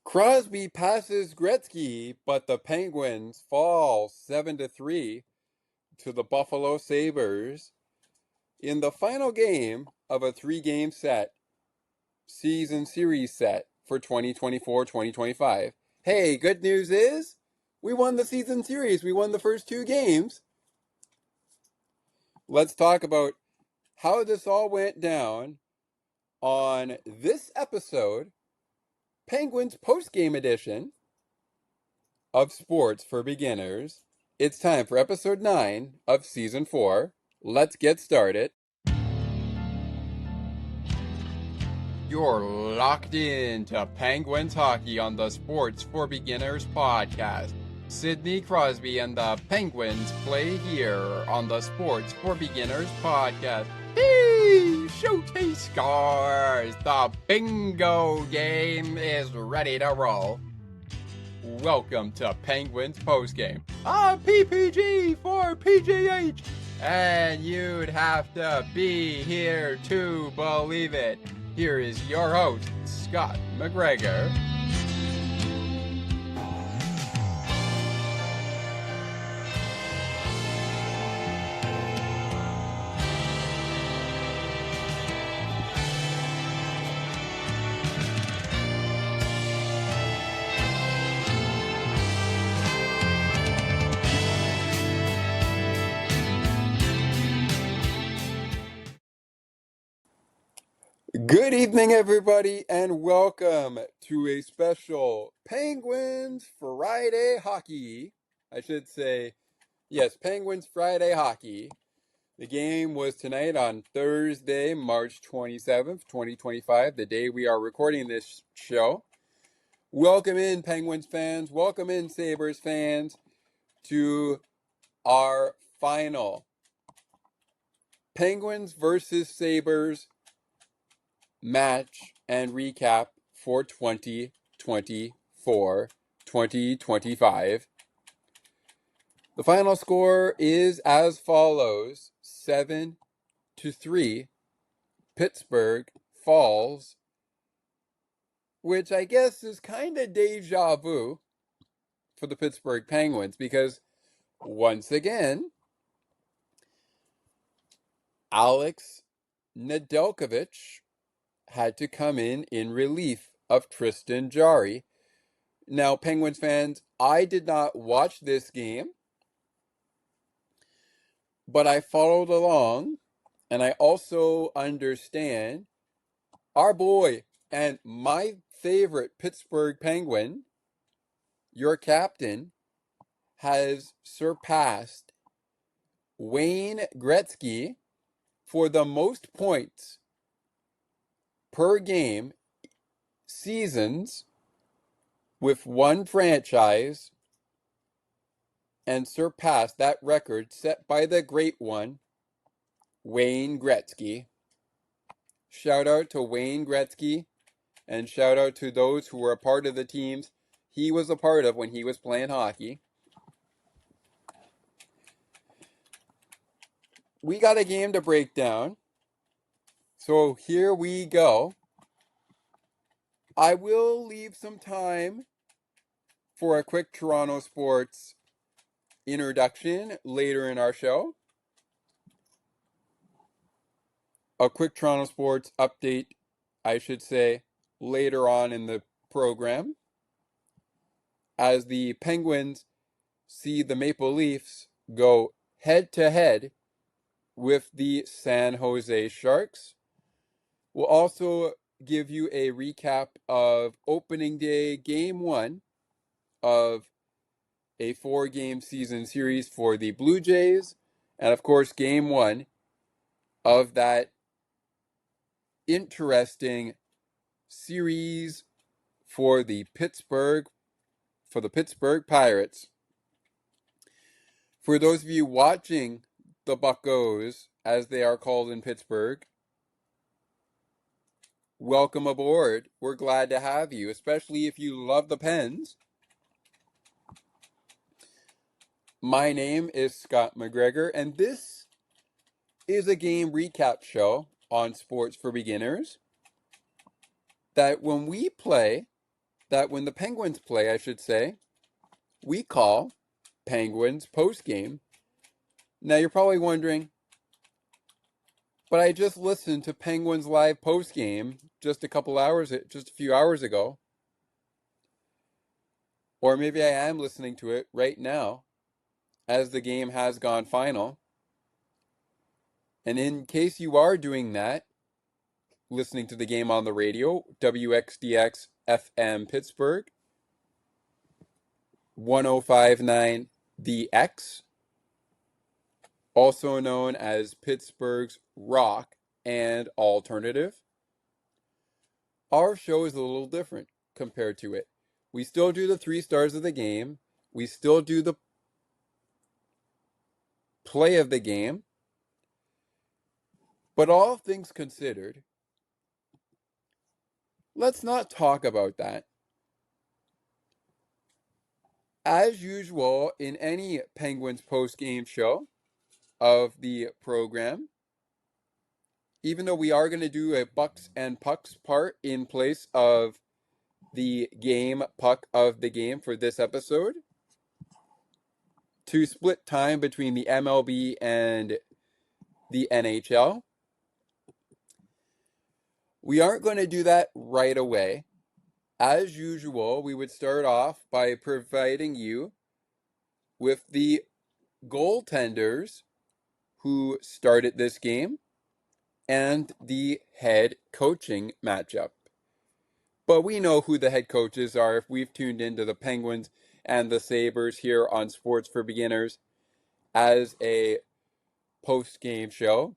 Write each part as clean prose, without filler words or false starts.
Crosby passes Gretzky, but the Penguins fall 7-3 to the Buffalo Sabres in the final game of a three-game season series set for 2024-2025. Hey, good news is we won the season series. We won the first two games. Let's talk about how this all went down on this episode, Penguins post-game edition of Sports for Beginners. It's time for episode 9 of season 4. Let's get started. You're locked in to Penguins hockey on the Sports for Beginners podcast. Sidney Crosby and the Penguins play here on the Sports for Beginners podcast. Hey, shoot, he scores! The bingo game is ready to roll. Welcome to Penguins postgame. PPG for PGH. And you'd have to be here to believe it. Here is your host, Scott McGregor. Good evening, everybody, and welcome to a special Penguins Friday hockey. I should say, yes, Penguins Friday hockey. The game was tonight on Thursday, March 27th, 2025, the day we are recording this show. Welcome in, Penguins fans. Welcome in, Sabres fans, to our final Penguins versus Sabres match and recap for 2024-2025. The final score is as follows: 7-3. Pittsburgh falls, which I guess is kind of deja vu for the Pittsburgh Penguins, because once again, Alex Nedeljkovic had to come in relief of Tristan Jarry. Now, Penguins fans, I did not watch this game, but I followed along, and I also understand our boy and my favorite Pittsburgh Penguin, your captain, has surpassed Wayne Gretzky for the most points per game seasons with one franchise, and surpassed that record set by the great one, Wayne Gretzky. Shout out to Wayne Gretzky, and shout out to those who were a part of the teams he was a part of when he was playing hockey. We got a game to break down, so here we go. I will leave some time for a quick Toronto sports introduction later in our show. A quick Toronto sports update, I should say, later on in the program, as the Penguins see the Maple Leafs go head-to-head with the San Jose Sharks. We'll also give you a recap of opening day game 1 of a 4-game season series for the Blue Jays, and of course game 1 of that interesting series for the Pittsburgh Pirates. For those of you watching the Buccos, as they are called in Pittsburgh, welcome aboard. We're glad to have you, especially if you love the Pens. My name is Scott McGregor, and this is a game recap show on Sports for Beginners that when we play that when the Penguins play, I should say, we call Penguins postgame. Now you're probably wondering, but I just listened to Penguins live postgame just a few hours ago. Or maybe I am listening to it right now as the game has gone final. And in case you are doing that, listening to the game on the radio, WXDX FM Pittsburgh, 1059 The X, also known as Pittsburgh's Rock and Alternative. Our show is a little different compared to it. We still do the 3 stars of the game. We still do the play of the game. But all things considered, let's not talk about that. As usual, in any Penguins post-game show of the program, even though we are going to do a Bucs and Pucks part in place of the game puck of the game for this episode, to split time between the MLB and the NHL, we aren't going to do that right away. As usual, we would start off by providing you with the goaltenders who started this game and the head coaching matchup. But we know who the head coaches are if we've tuned into the Penguins and the Sabres here on Sports for Beginners as a post-game show.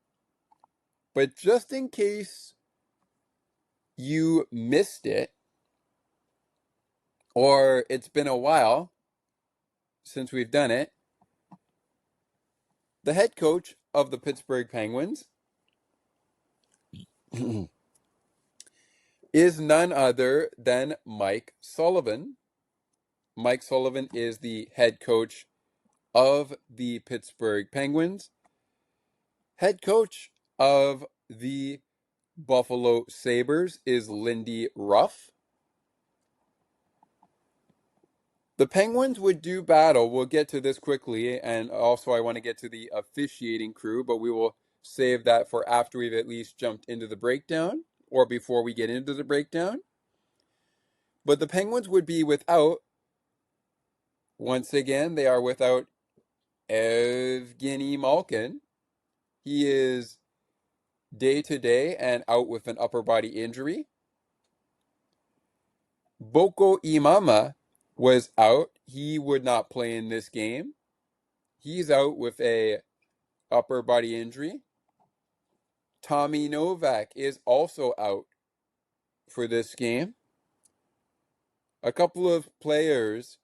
But just in case you missed it, or it's been a while since we've done it, the head coach of the Pittsburgh Penguins is none other than Mike Sullivan. Mike Sullivan is the head coach of the Pittsburgh Penguins. Head coach of the Buffalo Sabres is Lindy Ruff. The Penguins would do battle. We'll get to this quickly, and also I want to get to the officiating crew, but we will save that for after we've at least jumped into the breakdown, or before we get into the breakdown. But the Penguins would be without, once again, they are without Evgeny Malkin. He is day-to-day and out with an upper body injury. Boko Imama was out. He would not play in this game. He's out with a upper body injury. Tommy Novak is also out for this game. A couple of players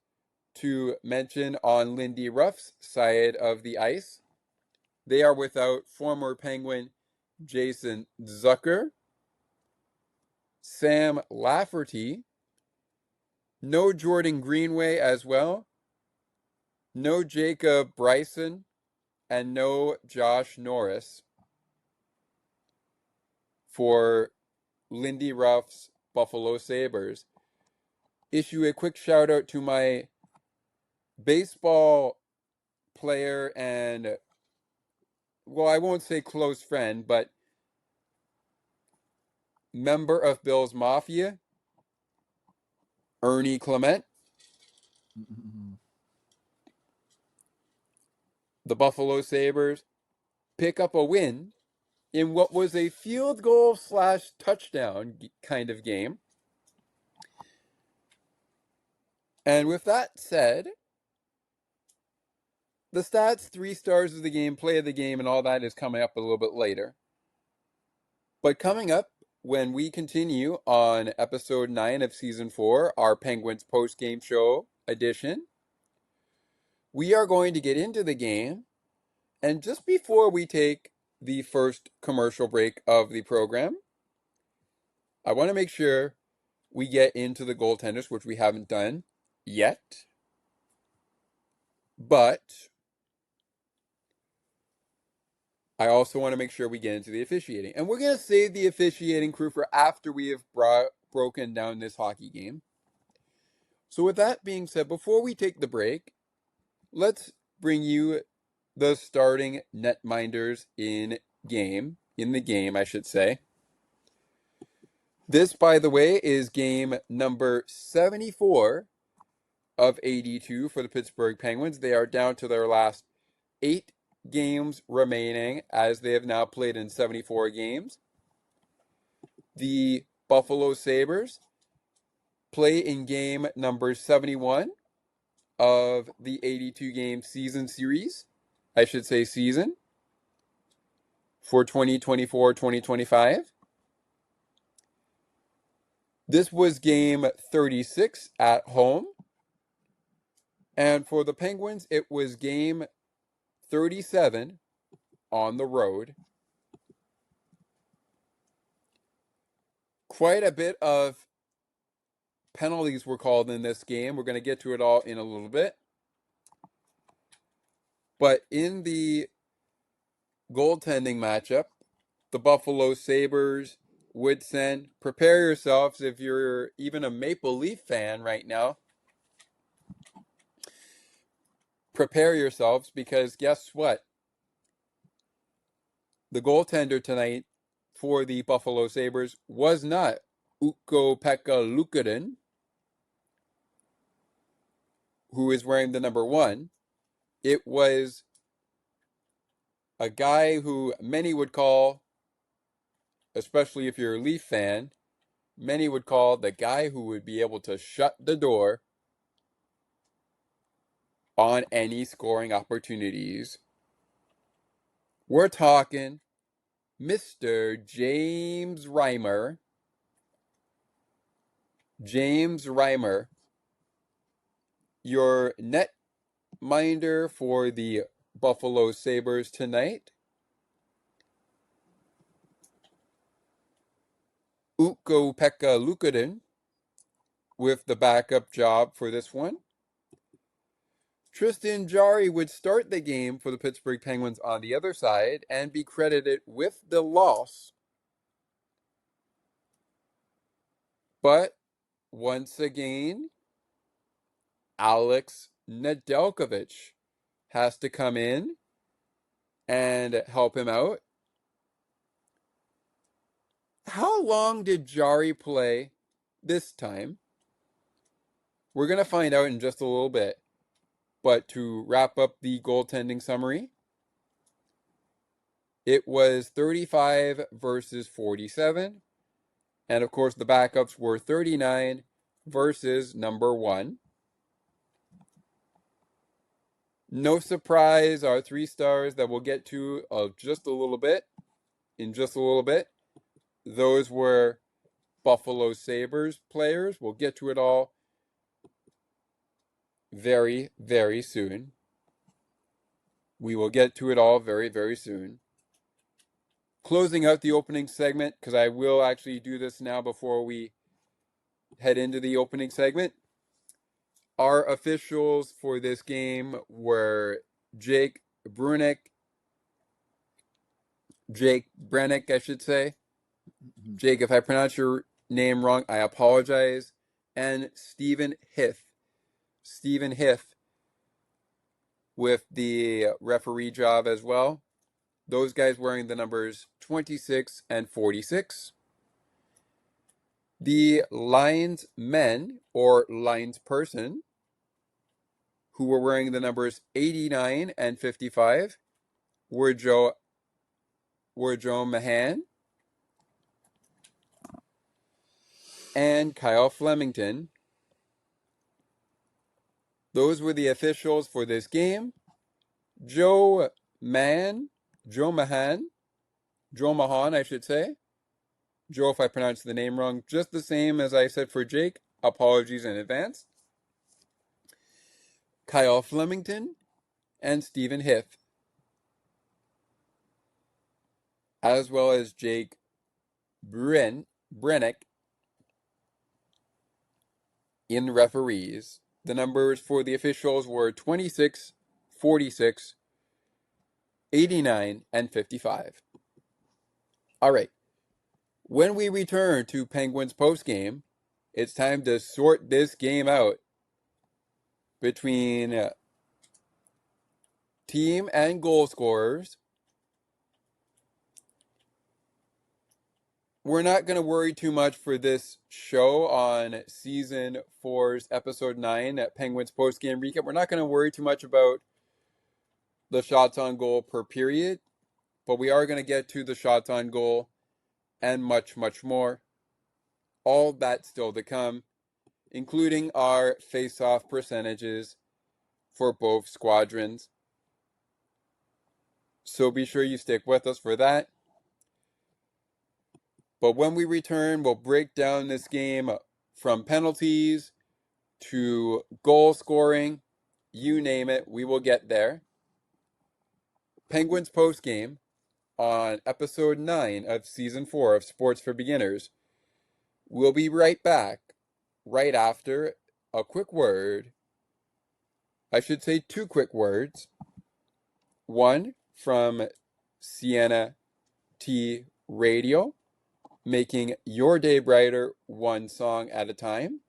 to mention on Lindy Ruff's side of the ice. They are without former Penguin Jason Zucker, Sam Lafferty, no Jordan Greenway as well, no Jacob Bryson, and no Josh Norris for Lindy Ruff's Buffalo Sabres. Issue a quick shout out to my baseball player and, well, I won't say close friend, but member of Bill's Mafia, Ernie Clement. The Buffalo Sabres pick up a win in what was a field goal / touchdown kind of game. And with that said, the stats, 3 stars of the game, play of the game, and all that is coming up a little bit later. But coming up, when we continue on episode 9 of season 4, our Penguins post-game show edition, we are going to get into the game. And just before we take the first commercial break of the program, I want to make sure we get into the goaltenders, which we haven't done yet. But I also want to make sure we get into the officiating. And we're going to save the officiating crew for after we have broken down this hockey game. So with that being said, before we take the break, let's bring you the starting netminders in the game, I should say. This, by the way, is game number 74 of 82 for the Pittsburgh Penguins. They are down to their last 8 games remaining, as they have now played in 74 games. The Buffalo Sabres play in game number 71 of the 82 game season series. I should say season for 2024-2025. This was game 36 at home. And for the Penguins, it was game 37 on the road. Quite a bit of penalties were called in this game. We're going to get to it all in a little bit. But in the goaltending matchup, the Buffalo Sabres would send, prepare yourselves if you're even a Maple Leaf fan right now. Prepare yourselves, because guess what? The goaltender tonight for the Buffalo Sabres was not Ukko-Pekka Luukkonen, who is wearing the number 1. It was a guy who many would call, especially if you're a Leaf fan, many would call the guy who would be able to shut the door on any scoring opportunities. We're talking Mr. James Reimer. James Reimer, your netminder for the Buffalo Sabres tonight. Ukko-Pekka Luukkonen with the backup job for this one. Tristan Jarry would start the game for the Pittsburgh Penguins on the other side and be credited with the loss. But once again, Alex Nedeljkovic has to come in and help him out. How long did Jarry play this time? We're going to find out in just a little bit. But to wrap up the goaltending summary, it was 35 versus 47. And of course, the backups were 39 versus number 1. No surprise, our 3 stars that we'll get to in just a little bit. Those were Buffalo Sabres players. We'll get to it all very, very soon. We will get to it all very, very soon. Closing out the opening segment, because I will actually do this now before we head into the opening segment. Our officials for this game were Jake Brennick, I should say. Jake, if I pronounce your name wrong, I apologize. And Stephen Hith. With the referee job as well. Those guys wearing the numbers 26 and 46. The linesmen, or linesperson, who were wearing the numbers 89 and 55, were Joe Mahan and Kyle Flemington. Those were the officials for this game. Joe Mahan, I should say. Joe, if I pronounced the name wrong, just the same as I said for Jake. Apologies in advance. Kyle Flemington and Stephen Hith, as well as Jake Brennick in referees. The numbers for the officials were 26, 46, 89, and 55. All right. When we return to Penguins postgame, it's time to sort this game out between team and goal scorers. We're not going to worry too much for this show on Season 4's Episode 9 at Penguins Postgame Recap. We're not going to worry too much about the shots on goal per period, but we are going to get to the shots on goal and much, much more. All that still to come, including our face-off percentages for both squadrons. So be sure you stick with us for that. But when we return, we'll break down this game from penalties to goal scoring. You name it, we will get there. Penguins postgame on episode 9 of season 4 of Sports for Beginners. We'll be right back, right after a quick word. I should say 2 quick words. One from Sienna T Radio, making your day brighter one song at a time.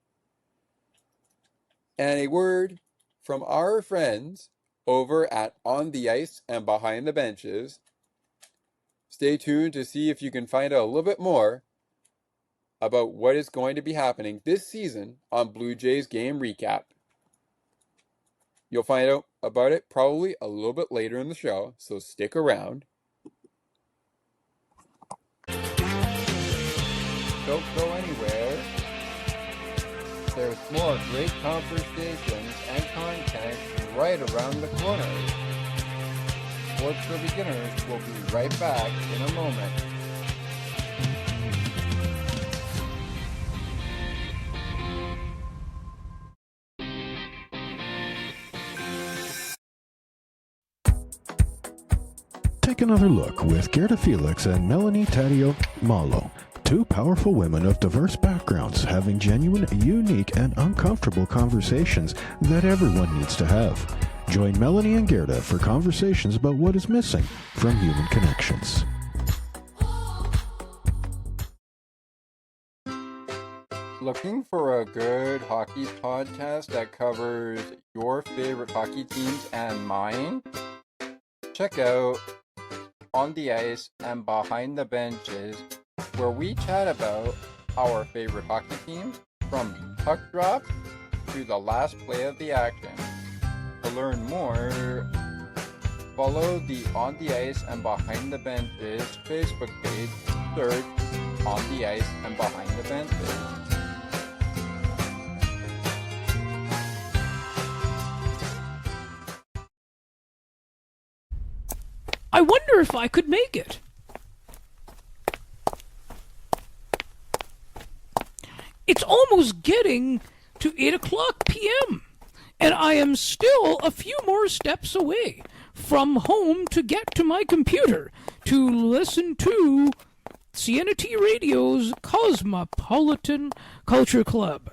And a word from our friends over at On the Ice and Behind the Benches. Stay tuned to see if you can find out a little bit more about what is going to be happening this season on Blue Jays Game Recap. You'll find out about it probably a little bit later in the show, so stick around. Don't go anywhere. There's more great conversations and content right around the corner. Sports for Beginners will be right back in a moment. Take another look with Gerda Felix and Melanie Taddeo Malo. Two powerful women of diverse backgrounds having genuine, unique, and uncomfortable conversations that everyone needs to have. Join Melanie and Gerda for conversations about what is missing from human connections. Looking for a good hockey podcast that covers your favorite hockey teams and mine? Check out On the Ice and Behind the Benches, where we chat about our favorite hockey teams from puck drop to the last play of the action. To learn more, follow the On the Ice and Behind the Benches Facebook page. Search On the Ice and Behind the Benches. I wonder if I could make it. It's almost getting to 8 o'clock p.m., and I am still a few more steps away from home to get to my computer to listen to Sienna T Radio's Cosmopolitan Culture Club.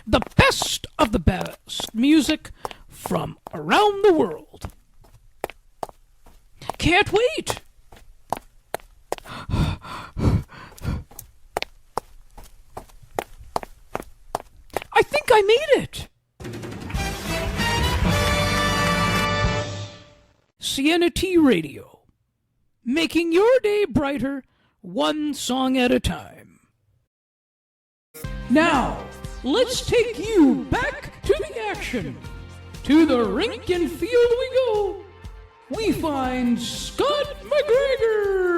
The best of the best music from around the world. Can't wait! I think I made it! Sienna T Radio, making your day brighter one song at a time. Now, let's take you back to the action. To the rink and field we go. We find Scott McGregor.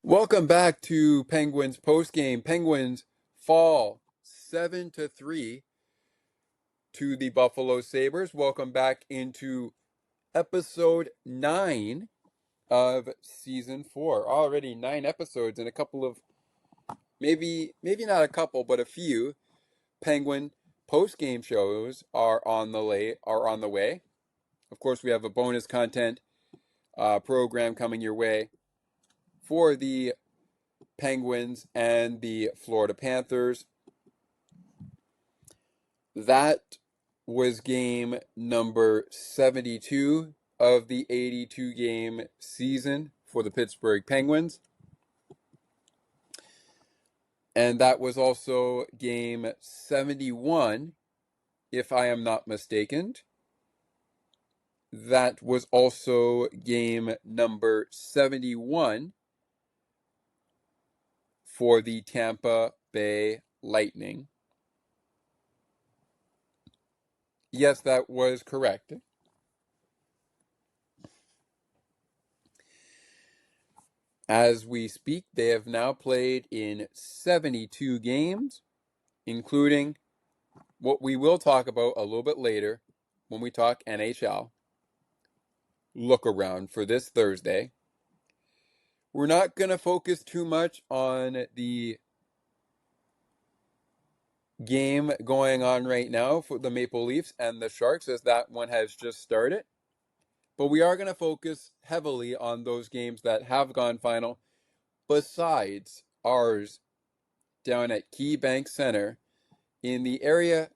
Welcome back to Penguins postgame. Penguins fall 7-3 to the Buffalo Sabres. Welcome back into episode 9 of season 4. Already 9 episodes and a couple of maybe not a couple, but a few Penguin post-game shows are on the way. Of course, we have a bonus content program coming your way for the Penguins and the Florida Panthers. That was game number 72 of the 82-game season for the Pittsburgh Penguins. And that was also game 71, if I am not mistaken. That was also game number 71 for the Tampa Bay Lightning. Yes, that was correct. As we speak, they have now played in 72 games, including what we will talk about a little bit later when we talk NHL. Look around for this Thursday. We're not going to focus too much on the game going on right now for the Maple Leafs and the Sharks, as that one has just started. But we are going to focus heavily on those games that have gone final, besides ours down at KeyBank Center, in the area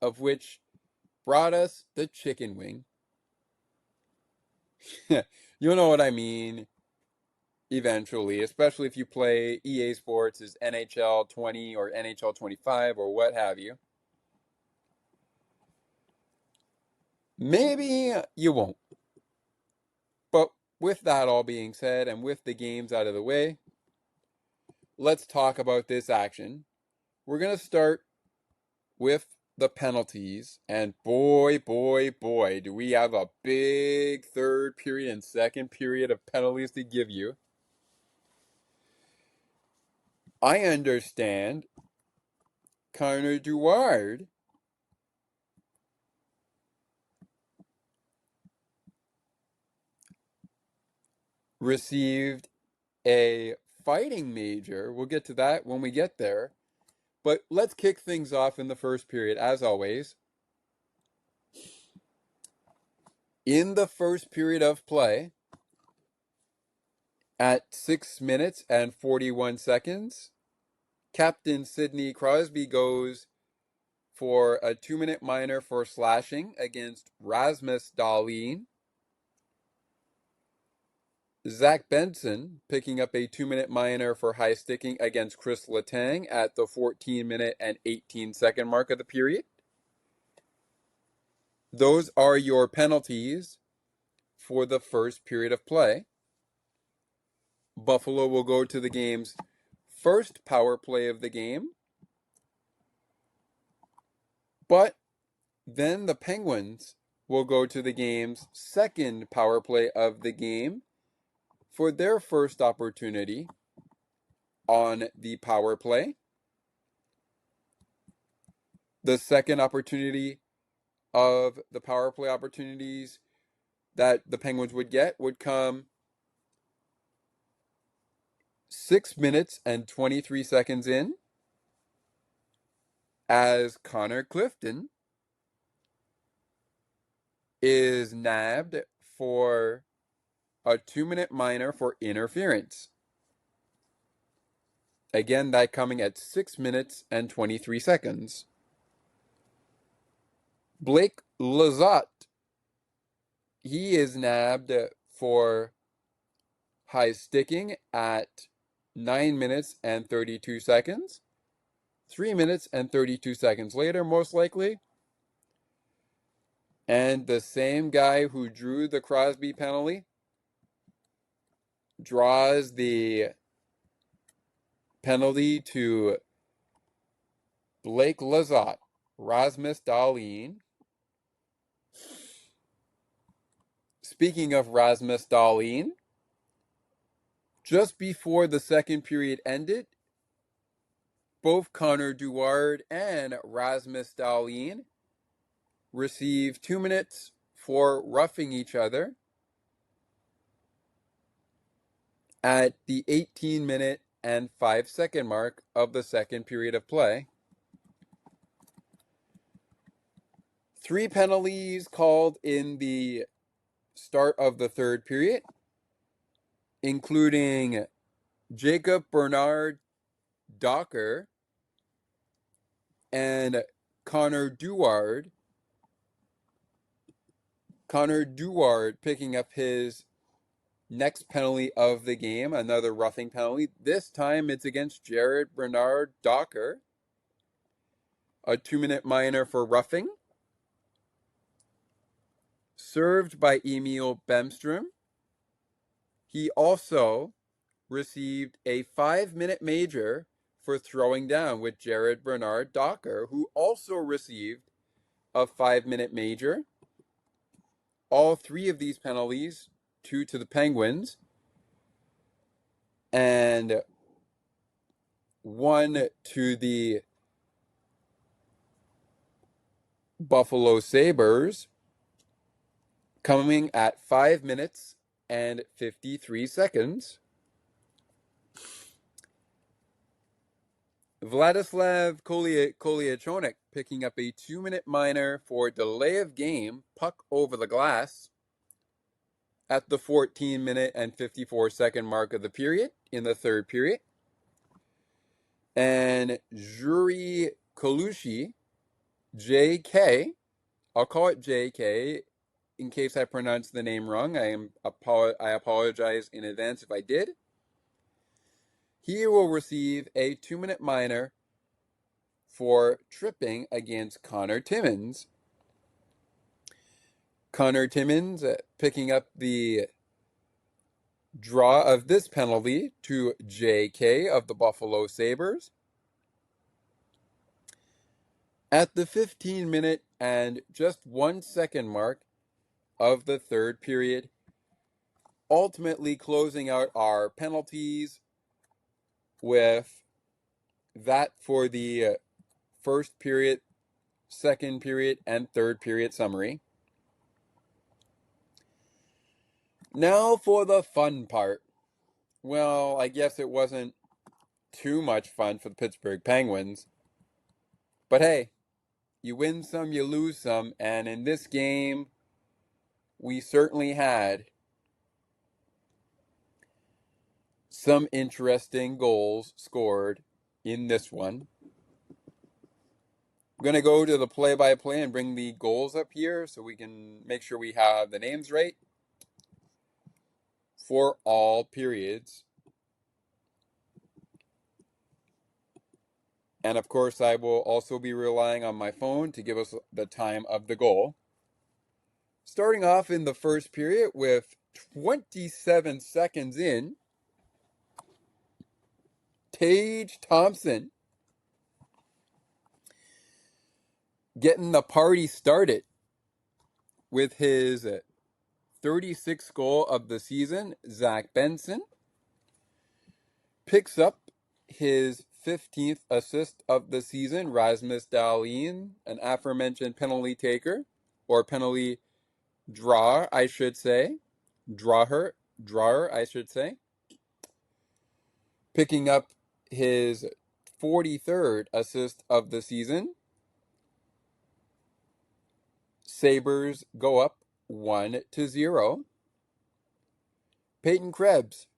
of which brought us the chicken wing. You know what I mean, eventually, especially if you play EA Sports' NHL 20 or NHL 25 or what have you. Maybe you won't. But with that all being said, and with the games out of the way, let's talk about this action. We're going to start with the penalties, and boy, do we have a big third period and second period of penalties to give you. I understand Connor Dewar received a fighting major. We'll get to that when we get there. But let's kick things off in the first period, as always. In the first period of play, at 6 minutes and 41 seconds, Captain Sidney Crosby goes for a 2-minute minor for slashing against Rasmus Dahlin. Zach Benson picking up a 2-minute minor for high sticking against Chris Letang at the 14-minute and 18-second mark of the period. Those are your penalties for the first period of play. Buffalo will go to the game's first power play of the game. But then the Penguins will go to the game's second power play of the game for their first opportunity on the power play. The second opportunity of the power play opportunities that the Penguins would get would come 6 minutes and 23 seconds in, as Connor Clifton is nabbed for a 2-minute minor for interference. Again, that coming at 6 minutes and 23 seconds. Blake Lizotte, he is nabbed for high sticking at 9 minutes and 32 seconds. 3 minutes and 32 seconds later, most likely. And the same guy who drew the Crosby penalty draws the penalty to Blake Lizotte, Rasmus Dahlin. Speaking of Rasmus Dahlin, just before the second period ended, both Connor Dewar and Rasmus Dahlin received 2 minutes for roughing each other at the 18-minute and 5-second mark of the second period of play. 3 penalties called in the start of the third period, including Jacob Bernard Docker and Connor Dewar. Connor Dewar picking up his Next penalty of the game, another roughing penalty. This time it's against Jared Bernard Docker. A 2-minute minor for roughing. Served by Emil Bemstrom. He also received a 5-minute major for throwing down with Jared Bernard Docker, who also received a 5-minute major. All three of these penalties, 2 to the Penguins, and 1 to the Buffalo Sabres, coming at 5 minutes and 53 seconds. Vladislav Kolyachonok picking up a 2-minute minor for delay of game, puck over the glass, at the 14-minute and 54-second mark of the period, in the third period. And Juri Kalushi, JK, I'll call it JK in case I pronounce the name wrong. I apologize in advance if I did. He will receive a 2-minute minor for tripping against Connor Timmins. Connor Timmins picking up the draw of this penalty to JK of the Buffalo Sabres. At the 15-minute and just 1 second mark of the third period, ultimately closing out our penalties with that for the first period, second period, and third period summary. Now for the fun part. Well, I guess it wasn't too much fun for the Pittsburgh Penguins. But hey, you win some, you lose some, and in this game, we certainly had some interesting goals scored in this one. I'm going to go to the play-by-play and bring the goals up here so we can make sure we have the names right for all periods. And of course, I will also be relying on my phone to give us the time of the goal. Starting off in the first period with 27 seconds in, Tage Thompson getting the party started with his 36th goal of the season. Zach Benson picks up his 15th assist of the season. Rasmus Dahlin, an aforementioned penalty taker, or penalty drawer, I should say. Drawer, I should say. Picking up his 43rd assist of the season. Sabres go up 1-0. Peyton Krebs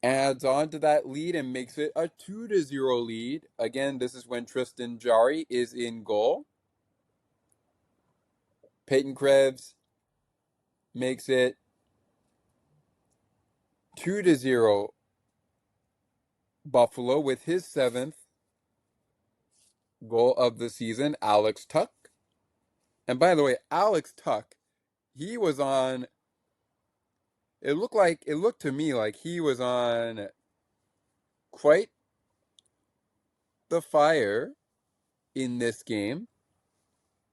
adds on to that lead and makes it a 2-0 lead. Again, this is when Tristan Jarry is in goal. Peyton Krebs makes it 2-0 Buffalo with his 7th goal of the season. Alex Tuch. And by the way, Alex Tuch, he was on, it looked to me like he was on quite the fire in this game.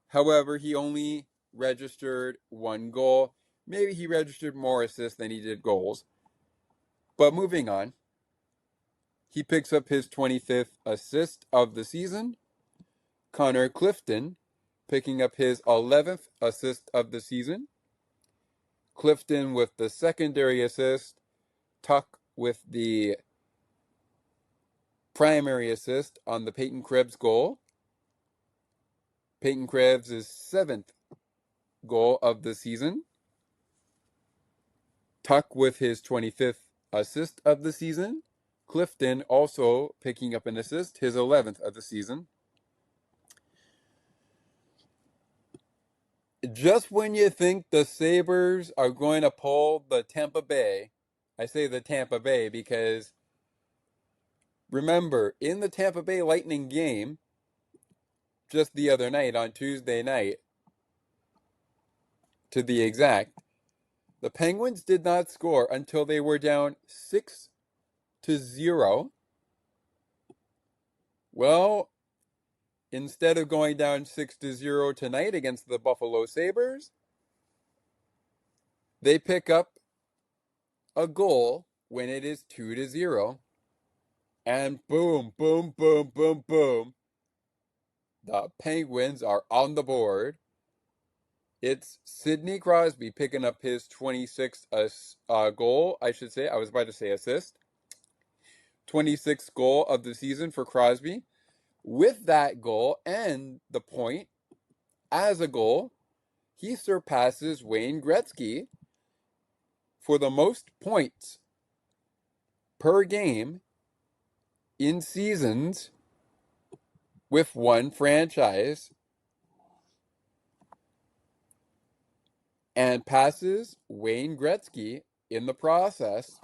However, he only registered 1 goal. Maybe he registered more assists than he did goals. But moving on, he picks up his 25th assist of the season. Connor Clifton picking up his 11th assist of the season. Clifton with the secondary assist. Tuch with the primary assist on the Peyton Krebs goal. Peyton Krebs' 7th goal of the season. Tuch with his 25th assist of the season. Clifton also picking up an assist, his 11th of the season. Just when you think the Sabres are going to pull the Tampa Bay, I say the Tampa Bay because remember, in the Tampa Bay Lightning game just the other night on Tuesday night, to be exact, the Penguins did not score until they were down 6-0. Well, instead of going down 6-0 tonight against the Buffalo Sabres, they pick up a goal when it is 2-0. And boom, boom, boom, boom, boom. The Penguins are on the board. It's Sidney Crosby picking up his 26th goal, I should say. I was about to say assist. 26th goal of the season for Crosby. With that goal and the point as a goal, he surpasses Wayne Gretzky for the most points per game in seasons with one franchise, and passes Wayne Gretzky in the process.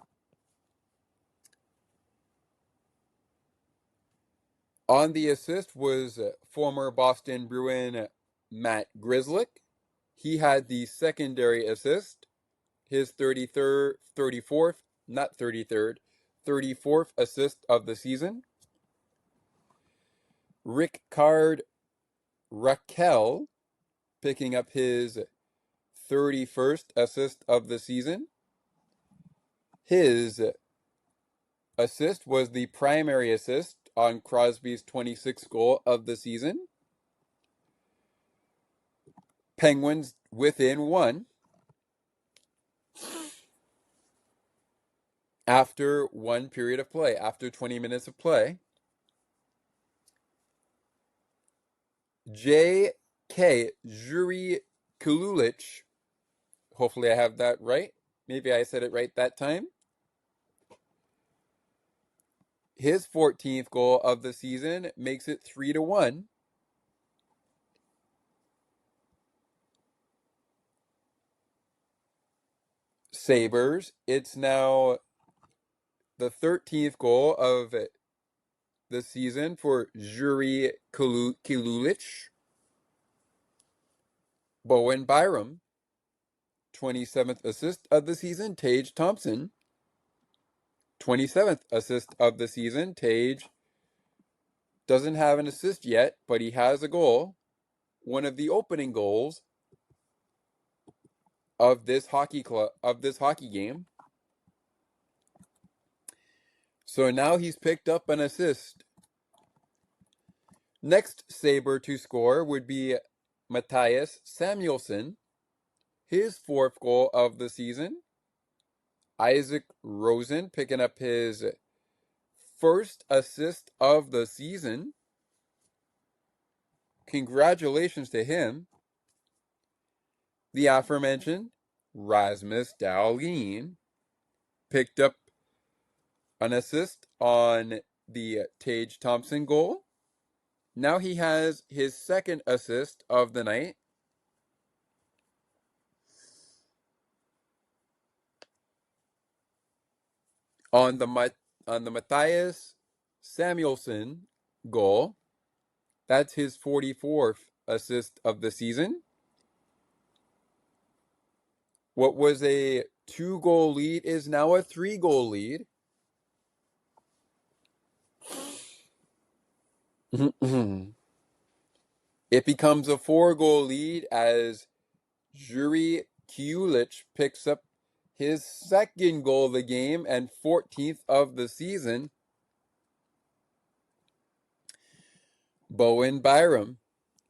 On the assist was former Boston Bruin Matt Grzelcyk. He had the secondary assist, his 34th assist of the season. Rickard Rakell picking up his 31st assist of the season. His assist was the primary assist on Crosby's 26th goal of the season. Penguins within one after one period of play, after 20 minutes of play. J.K. Juri Kululich, hopefully I have that right. Maybe I said it right that time. His 14th goal of the season makes it 3-1. Sabres, it's now the 13th goal of the season for Juri Kululich. Bowen Byram, 27th assist of the season. Tage Thompson, 27th assist of the season. Tage doesn't have an assist yet, but he has a goal. One of the opening goals of this hockey game. So now he's picked up an assist. Next Sabre to score would be Matthias Samuelsson, his 4th goal of the season. Isaac Rosen picking up his 1st assist of the season. Congratulations to him. The aforementioned Rasmus Dahlin picked up an assist on the Tage Thompson goal. Now he has his 2nd assist of the night. On the Matthias Samuelsson goal. That's his 44th assist of the season. What was a 2-goal lead is now a 3-goal lead. It becomes a 4-goal lead as Juri Kululich picks up his 2nd goal of the game and 14th of the season. Bowen Byram,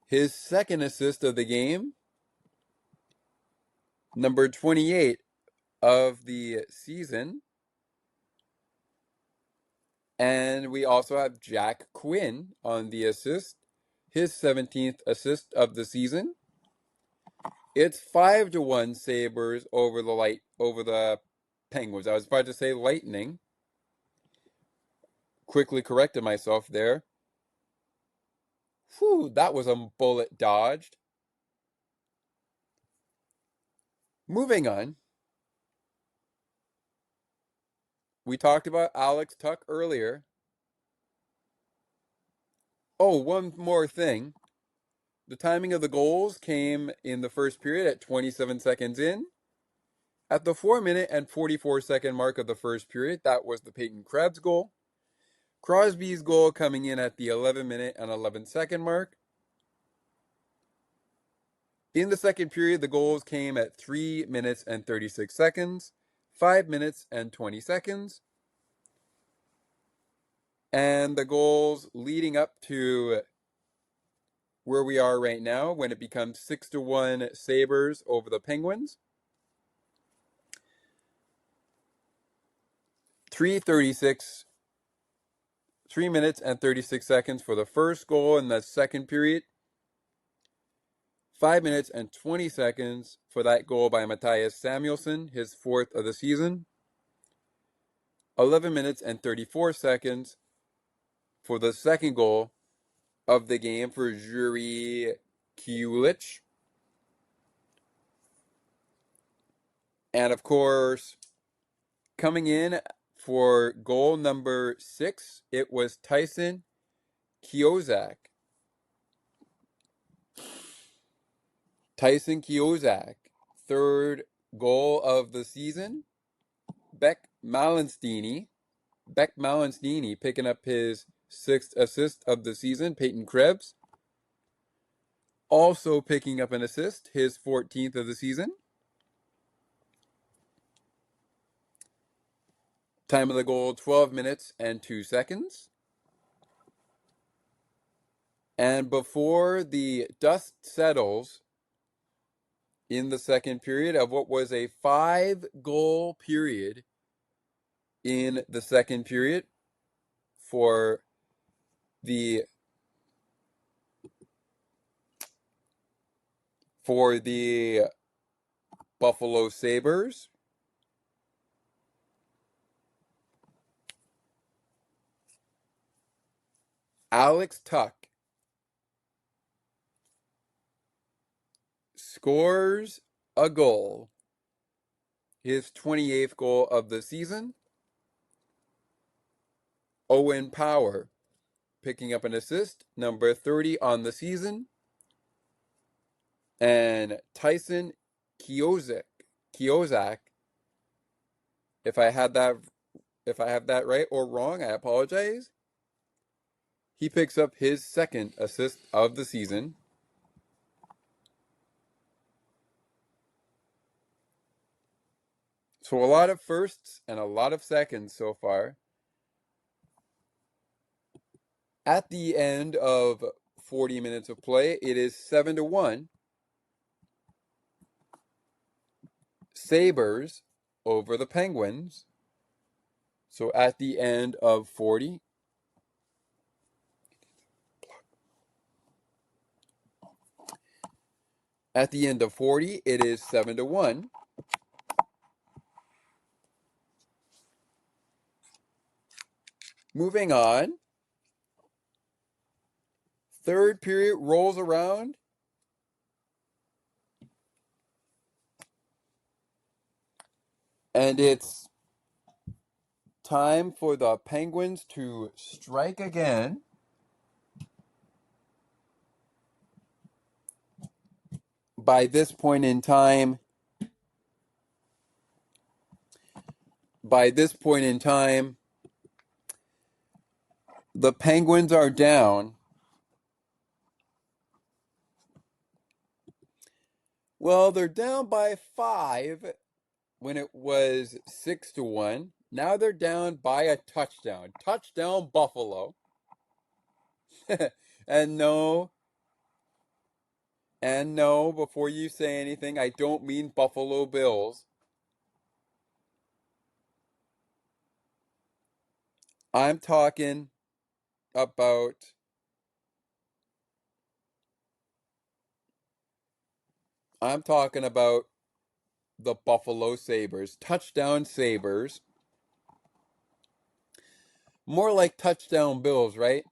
his 2nd assist of the game, number 28 of the season. And we also have Jack Quinn on the assist, his 17th assist of the season. It's 5-1 Sabres over the Penguins. I was about to say Lightning. Quickly corrected myself there. Whew, that was a bullet dodged. Moving on. We talked about Alex Tuck earlier. Oh, one more thing. The timing of the goals came in the first period at 27 seconds in. At the 4-minute and 44-second mark of the first period, that was the Peyton Krebs goal. Crosby's goal coming in at the 11-minute and 11-second mark. In the second period, the goals came at 3 minutes and 36 seconds, 5 minutes and 20 seconds. And the goals leading up to where we are right now when it becomes 6-1 Sabres over the Penguins. 3 minutes and 36 seconds for the first goal in the second period. 5 minutes and 20 seconds for that goal by Matthias Samuelsson, his 4th of the season. 11 minutes and 34 seconds for the second goal of the game for Jiri Kulich. And of course, coming in for goal number 6, it was Tyson Kiozak. Tyson Kiozak, 3rd goal of the season. Beck Malenstini picking up his 6th assist of the season. Peyton Krebs also picking up an assist, his 14th of the season. Time of the goal, 12 minutes and 2 seconds. And before the dust settles in the second period of what was a 5-goal period in the second period for the Buffalo Sabres, Alex Tuck scores a goal, his 28th goal of the season. Owen Power picking up an assist, number 30 on the season. And Tyson Kiozak, if I have that right or wrong, I apologize. He picks up his 2nd assist of the season. So a lot of firsts and a lot of seconds so far. At the end of 40 minutes of play, it is 7-1. Sabres over the Penguins. So at the end of 40, it is 7-1. Moving on. Third period rolls around. And it's time for the Penguins to strike again. By this point in time, the Penguins are down. Well, they're down by 5 when it was 6-1. Now they're down by a touchdown. Touchdown Buffalo. And no, before you say anything, I don't mean Buffalo Bills. I'm talking about the Buffalo Sabres. Touchdown Sabres. More like touchdown Bills, right?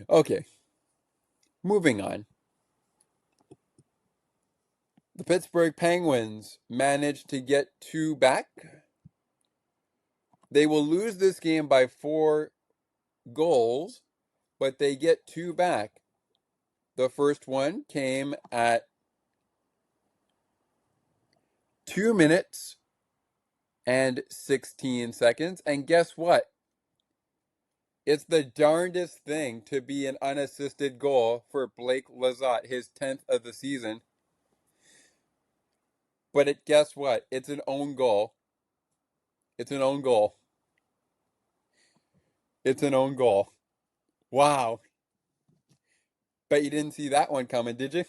Okay. Moving on. The Pittsburgh Penguins managed to get 2 back. They will lose this game by 4 goals, but they get 2 back. The first one came at 2 minutes and 16 seconds. And guess what? It's the darndest thing to be an unassisted goal for Blake Lizotte, his 10th of the season. But guess what? It's an own goal. It's an own goal. It's an own goal. Wow. Bet you didn't see that one coming, did you?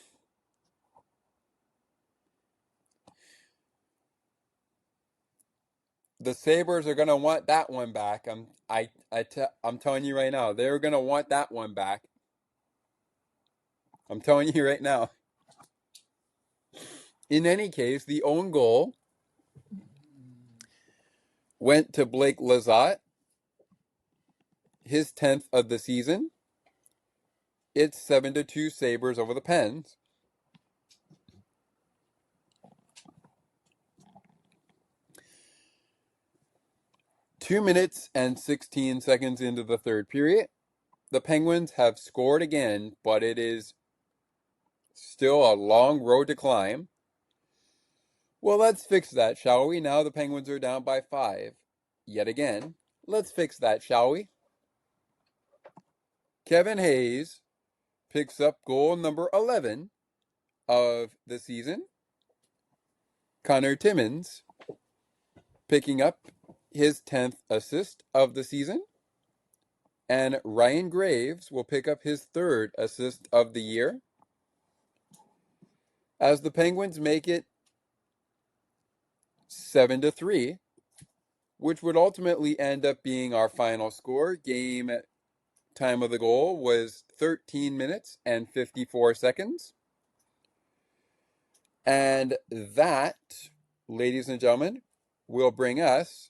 The Sabres are going to want that one back. I'm telling you right now. They're going to want that one back. I'm telling you right now. In any case, the own goal went to Blake Lizotte, his 10th of the season. It's 7-2 Sabres over the Pens. Two minutes and 16 seconds into the third period. The Penguins have scored again, but it is still a long road to climb. Well, let's fix that, shall we? Now the Penguins are down by 5. Yet again. Let's fix that, shall we? Kevin Hayes picks up goal number 11 of the season. Connor Timmins picking up his 10th assist of the season. And Ryan Graves will pick up his 3rd assist of the year. As the Penguins make it 7-3, which would ultimately end up being our final score. Game time of the goal was 13 minutes and 54 seconds. And that, ladies and gentlemen, will bring us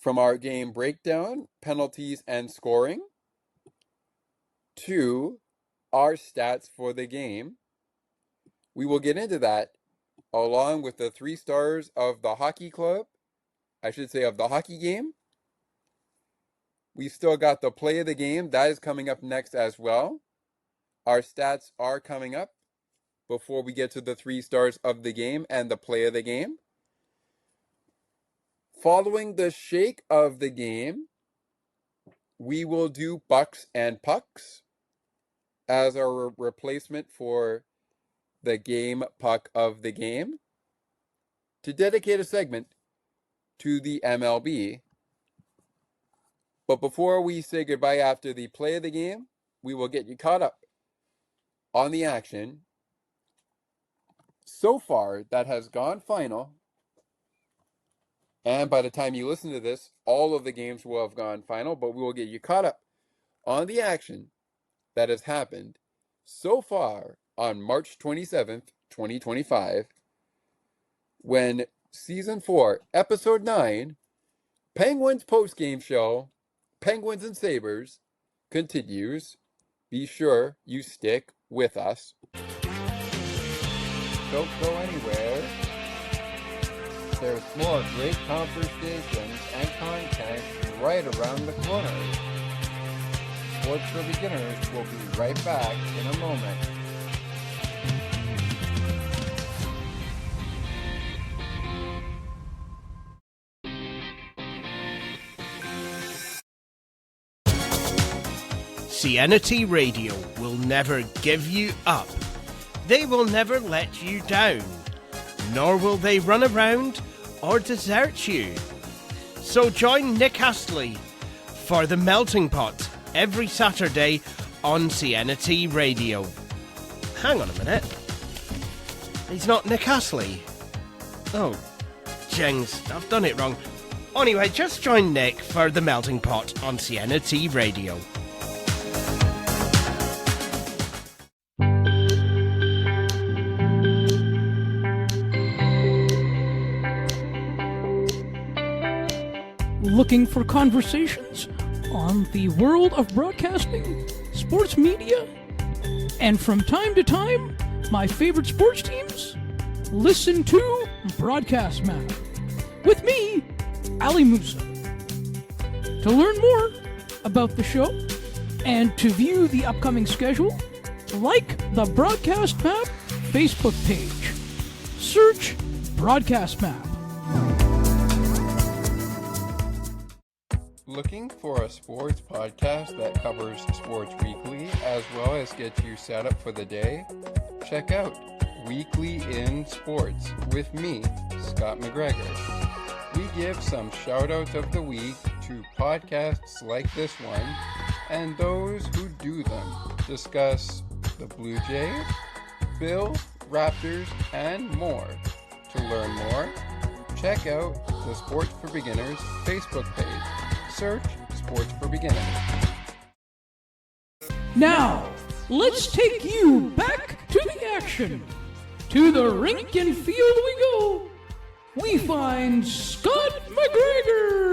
from our game breakdown, penalties, and scoring to our stats for the game. We will get into that along with the 3 stars of the hockey club, I should say of the hockey game. We still got the play of the game. That is coming up next as well. Our stats are coming up before we get to the 3 stars of the game and the play of the game. Following the shake of the game, we will do Bucs and Pucks as our replacement for the game puck of the game to dedicate a segment to the MLB. But before we say goodbye after the play of the game, we will get you caught up on the action so far that has gone final. And by the time you listen to this, all of the games will have gone final, but we will get you caught up on the action that has happened so far on March 27th, 2025, when Season 4, Episode 9, Penguins Postgame Show, Penguins and Sabres, continues. Be sure you stick with us. Don't go anywhere. There's more great conversations and content right around the corner. Sports for Beginners will be right back in a moment. CNT Radio will never give you up. They will never let you down. Nor will they run around or desert you. So join Nick Astley for The Melting Pot every Saturday on CNT Radio. Hang on a minute. He's not Nick Astley. Oh, jings, I've done it wrong. Anyway, just join Nick for The Melting Pot on CNT Radio. Looking for conversations on the world of broadcasting, sports media, and from time to time, my favorite sports teams? Listen to Broadcast Map with me, Ali Musa. To learn more about the show and to view the upcoming schedule, like the Broadcast Map Facebook page. Search Broadcast Map. Looking for a sports podcast that covers sports weekly as well as gets you set up for the day? Check out Weekly in Sports with me, Scott McGregor. We give some shout-outs of the week to podcasts like this one and those who do them. Discuss the Blue Jays, Bills, Raptors, and more. To learn more, check out the Sports for Beginners Facebook page. Search Sports for Beginners. Now, let's take you back to the action. To the rink and field we go. We find Scott McGregor.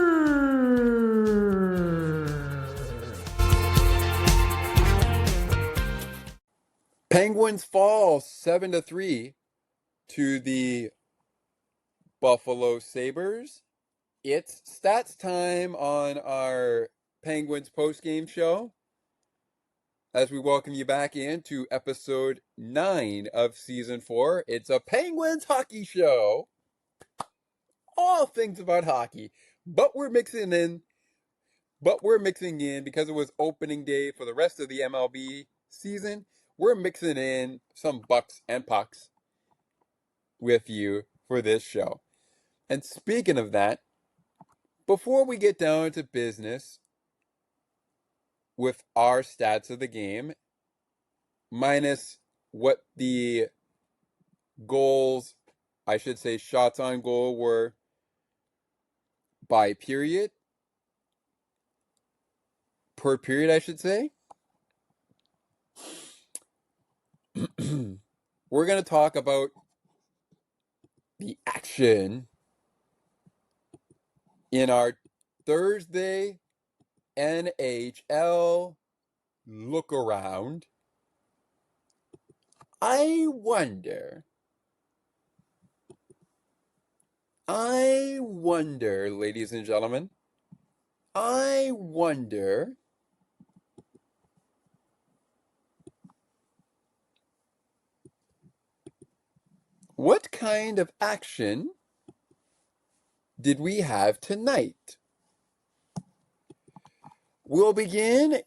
Penguins fall 7-3 to the Buffalo Sabres. It's stats time on our Penguins postgame show as we welcome you back into episode 9 of season 4. It's a Penguins hockey show. All things about hockey. But we're mixing in because it was opening day for the rest of the MLB season. We're mixing in some Bucs and Pucks with you for this show. And speaking of that, before we get down to business with our stats of the game, minus what the goals, I should say shots on goal, were by period, per period, I should say, we're going to talk about the action in our Thursday NHL look around. I wonder, ladies and gentlemen, I wonder what kind of action did we have tonight? We'll begin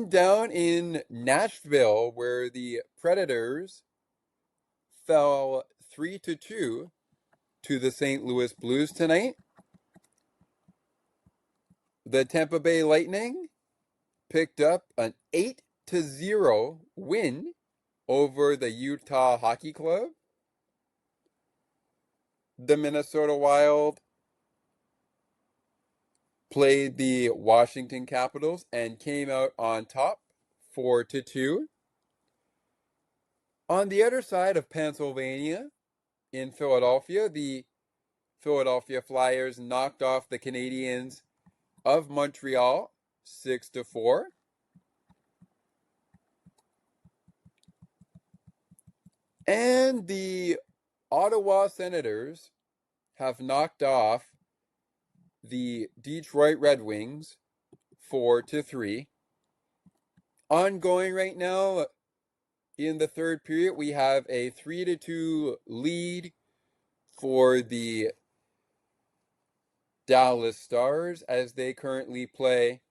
down in Nashville, where the Predators fell 3-2 to the St. Louis Blues tonight. The Tampa Bay Lightning picked up an 8-0 win over the Utah Hockey Club. The Minnesota Wild played the Washington Capitals and came out on top 4-2. On the other side of Pennsylvania, in Philadelphia, the Philadelphia Flyers knocked off the Canadiens of Montreal 6-4. And the Ottawa Senators have knocked off the Detroit Red Wings 4-3. Ongoing right now in the third period, we have a 3-2 lead for the Dallas Stars as they currently play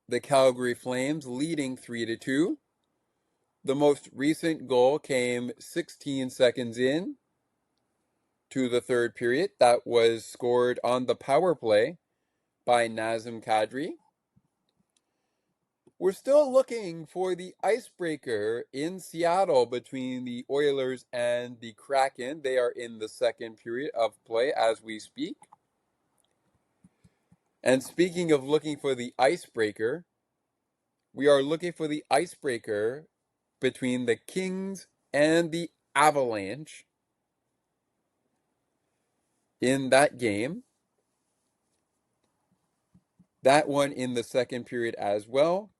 the Calgary Flames, leading 3-2. The most recent goal came 16 seconds in to the third period. That was scored on the power play by Nazem Kadri. We're still looking for the icebreaker in Seattle between the Oilers and the Kraken. They are in the second period of play as we speak. And speaking of looking for the icebreaker, we are looking for the icebreaker between the Kings and the Avalanche in that game. That one in the second period as well.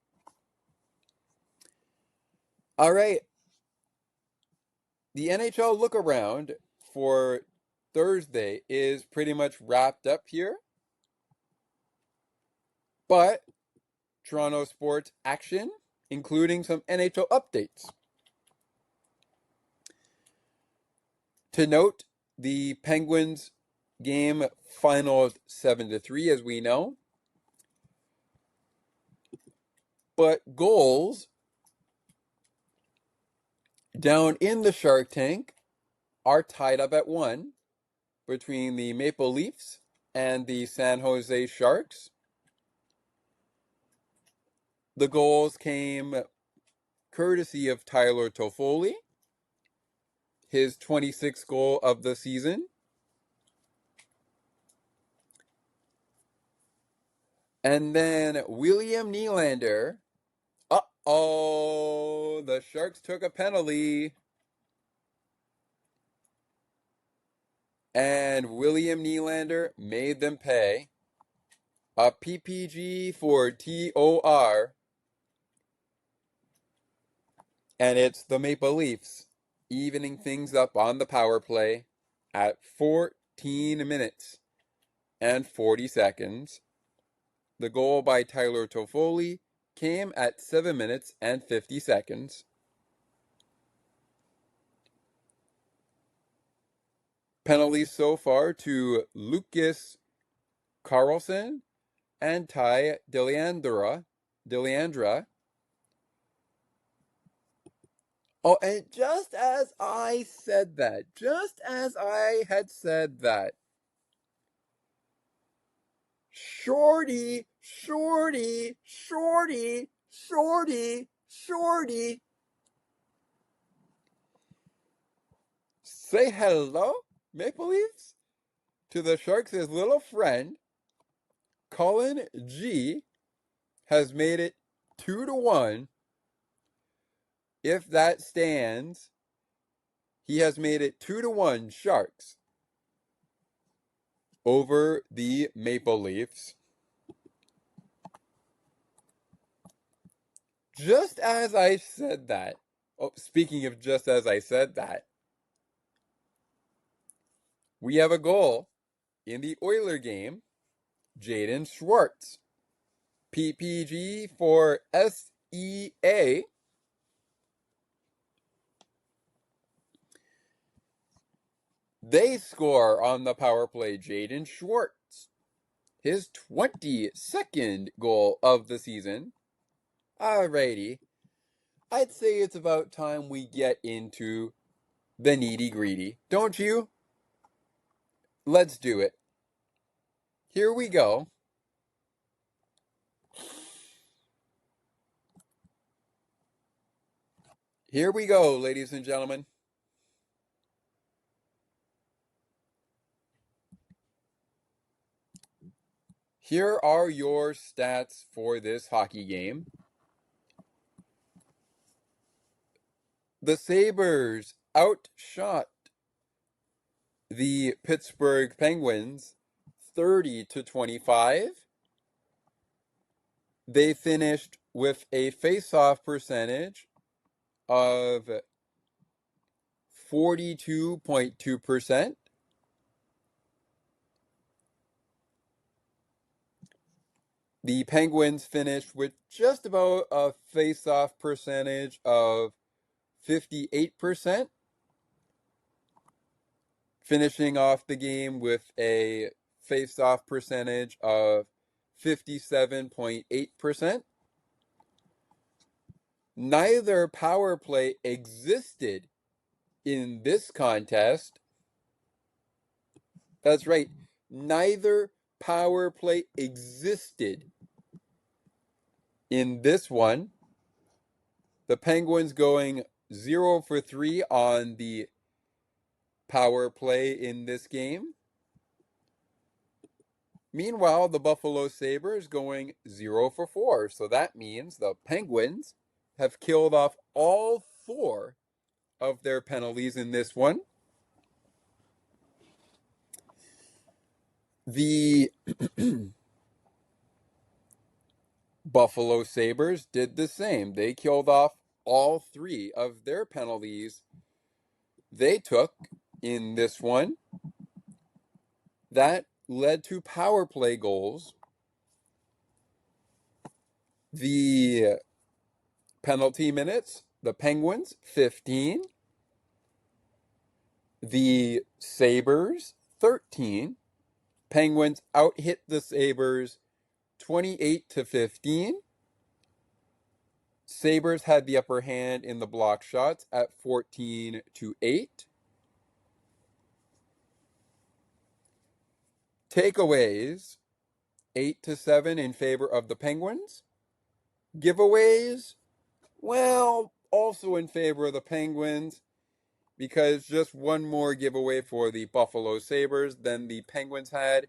All right. The NHL look around for Thursday is pretty much wrapped up here. But Toronto sports action, including some NHL updates. To note, the Penguins game finaled 7-3, as we know. But goals down in the Shark Tank are tied up at 1 between the Maple Leafs and the San Jose Sharks. The goals came courtesy of Tyler Toffoli, his 26th goal of the season. And then William Nylander. Uh-oh, the Sharks took a penalty. And William Nylander made them pay a PPG for TOR. And it's the Maple Leafs evening things up on the power play at 14 minutes and 40 seconds. The goal by Tyler Toffoli came at 7 minutes and 50 seconds. Penalties so far to Lucas Carlson and Ty Deleandra. Oh, and just as I had said that, Shorty. Say hello, Maple Leafs, to the Sharks' little friend. Colin G has made it 2-1. If that stands, he has made it 2-1 Sharks over the Maple Leafs. Just as I said that. Oh, speaking of just as I said that, we have a goal in the Oiler game. Jaden Schwartz. PPG for SEA. They score on the power play. Jaden Schwartz. His 22nd goal of the season. Alrighty. I'd say it's about time we get into the nitty-gritty. Don't you? Let's do it. Here we go. Here we go, ladies and gentlemen. Here are your stats for this hockey game. The Sabres outshot the Pittsburgh Penguins 30-25. They finished with a face-off percentage of 42.2%. The Penguins finished with just about a face-off percentage of 58%, finishing off the game with a face-off percentage of 57.8%. Neither power play existed in this contest. That's right, neither power play existed in this one. The Penguins going 0 for 3 on the power play in this game. Meanwhile, the Buffalo Sabres going 0 for 4. So that means the Penguins have killed off all 4 of their penalties in this one. The Buffalo Sabres did the same. They killed off all 3 of their penalties they took in this one. That led to power play goals. The penalty minutes, the Penguins, 15. The Sabres, 13. Penguins out-hit the Sabres 28-15. Sabres had the upper hand in the block shots at 14-8. Takeaways, 8-7 in favor of the Penguins. Giveaways, well, also in favor of the Penguins, because just one more giveaway for the Buffalo Sabres than the Penguins had.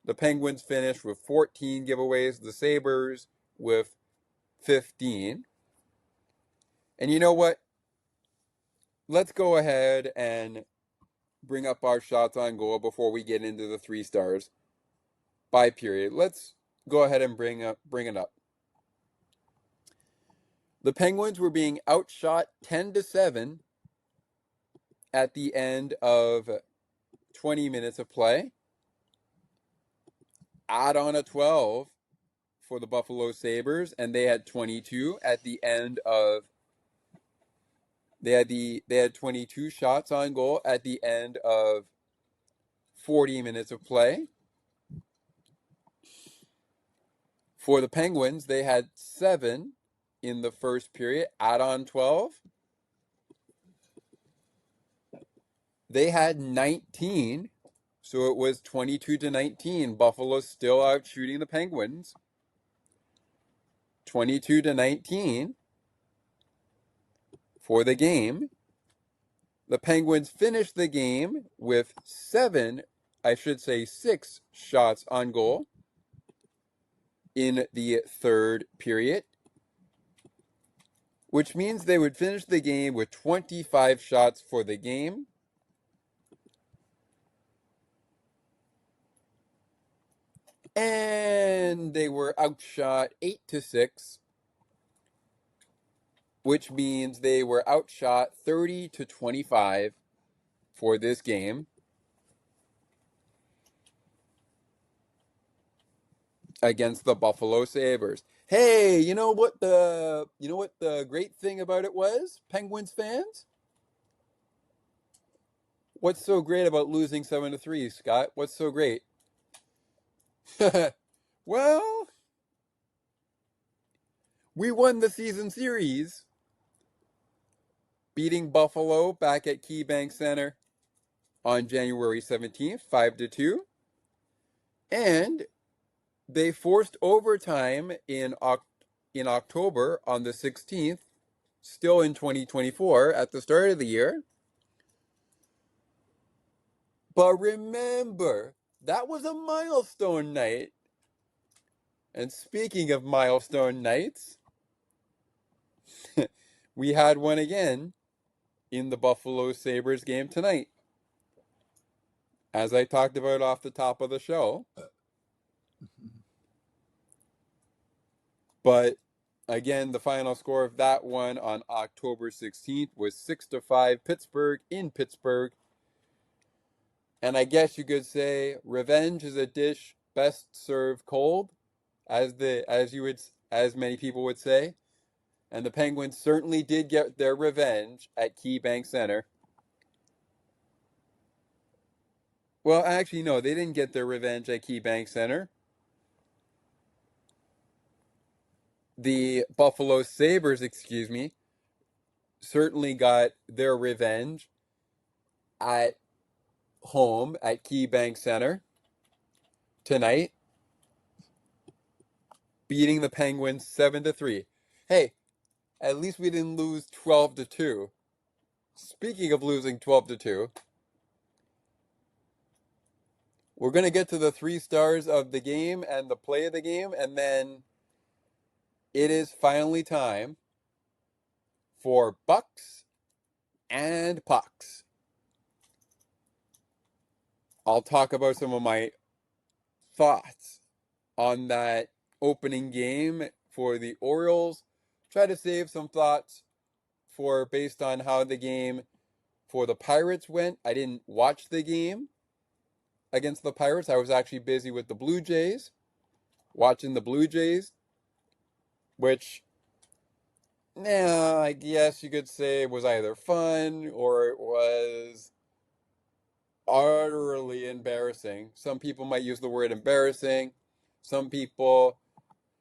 The Penguins finished with 14 giveaways, the Sabres with 15. And you know what? Let's go ahead and bring up our shots on goal before we get into the 3 stars by period. Let's go ahead and bring it up. The Penguins were being outshot 10-7 at the end of 20 minutes of play. Add on a 12 for the Buffalo Sabres, and they had 22 at the end of. They had 22 shots on goal at the end of 40 minutes of play. For the Penguins, they had 7 in the first period. Add on 12. They had 19, so it was 22-19. Buffalo still out shooting the Penguins. 22-19 for the game. The Penguins finished the game with 6 shots on goal in the third period, which means they would finish the game with 25 shots for the game. And they were outshot 8-6, which means they were outshot 30-25 for this game against the Buffalo Sabres. Hey, you know what the great thing about it was, Penguins fans? What's so great about losing 7-3, Scott? What's so great? Well, we won the season series, beating Buffalo back at KeyBank Center on January 17th, 5-2. And they forced overtime in October on the 16th, still in 2024 at the start of the year. But remember, that was a milestone night. And speaking of milestone nights, we had one again in the Buffalo Sabres game tonight. As I talked about off the top of the show. But again, the final score of that one on October 16th was 6-5 Pittsburgh in Pittsburgh. And I guess you could say revenge is a dish best served cold, as many people would say. And the Penguins certainly did get their revenge at KeyBank Center. Well, actually, no, they didn't get their revenge at KeyBank Center. The Buffalo Sabres, certainly got their revenge at home at KeyBank Center tonight, beating the Penguins 7-3. Hey, at least we didn't lose 12-2. Speaking of losing 12-2, we're going to get to the 3 stars of the game and the play of the game, and then it is finally time for Bucs and Pucks. I'll talk about some of my thoughts on that opening game for the Orioles. Try to save some thoughts for based on how the game for the Pirates went. I didn't watch the game against the Pirates. I was actually busy with the Blue Jays, watching the Blue Jays, which, yeah, I guess you could say was either fun or it was utterly embarrassing. Some people might use the word embarrassing. Some people,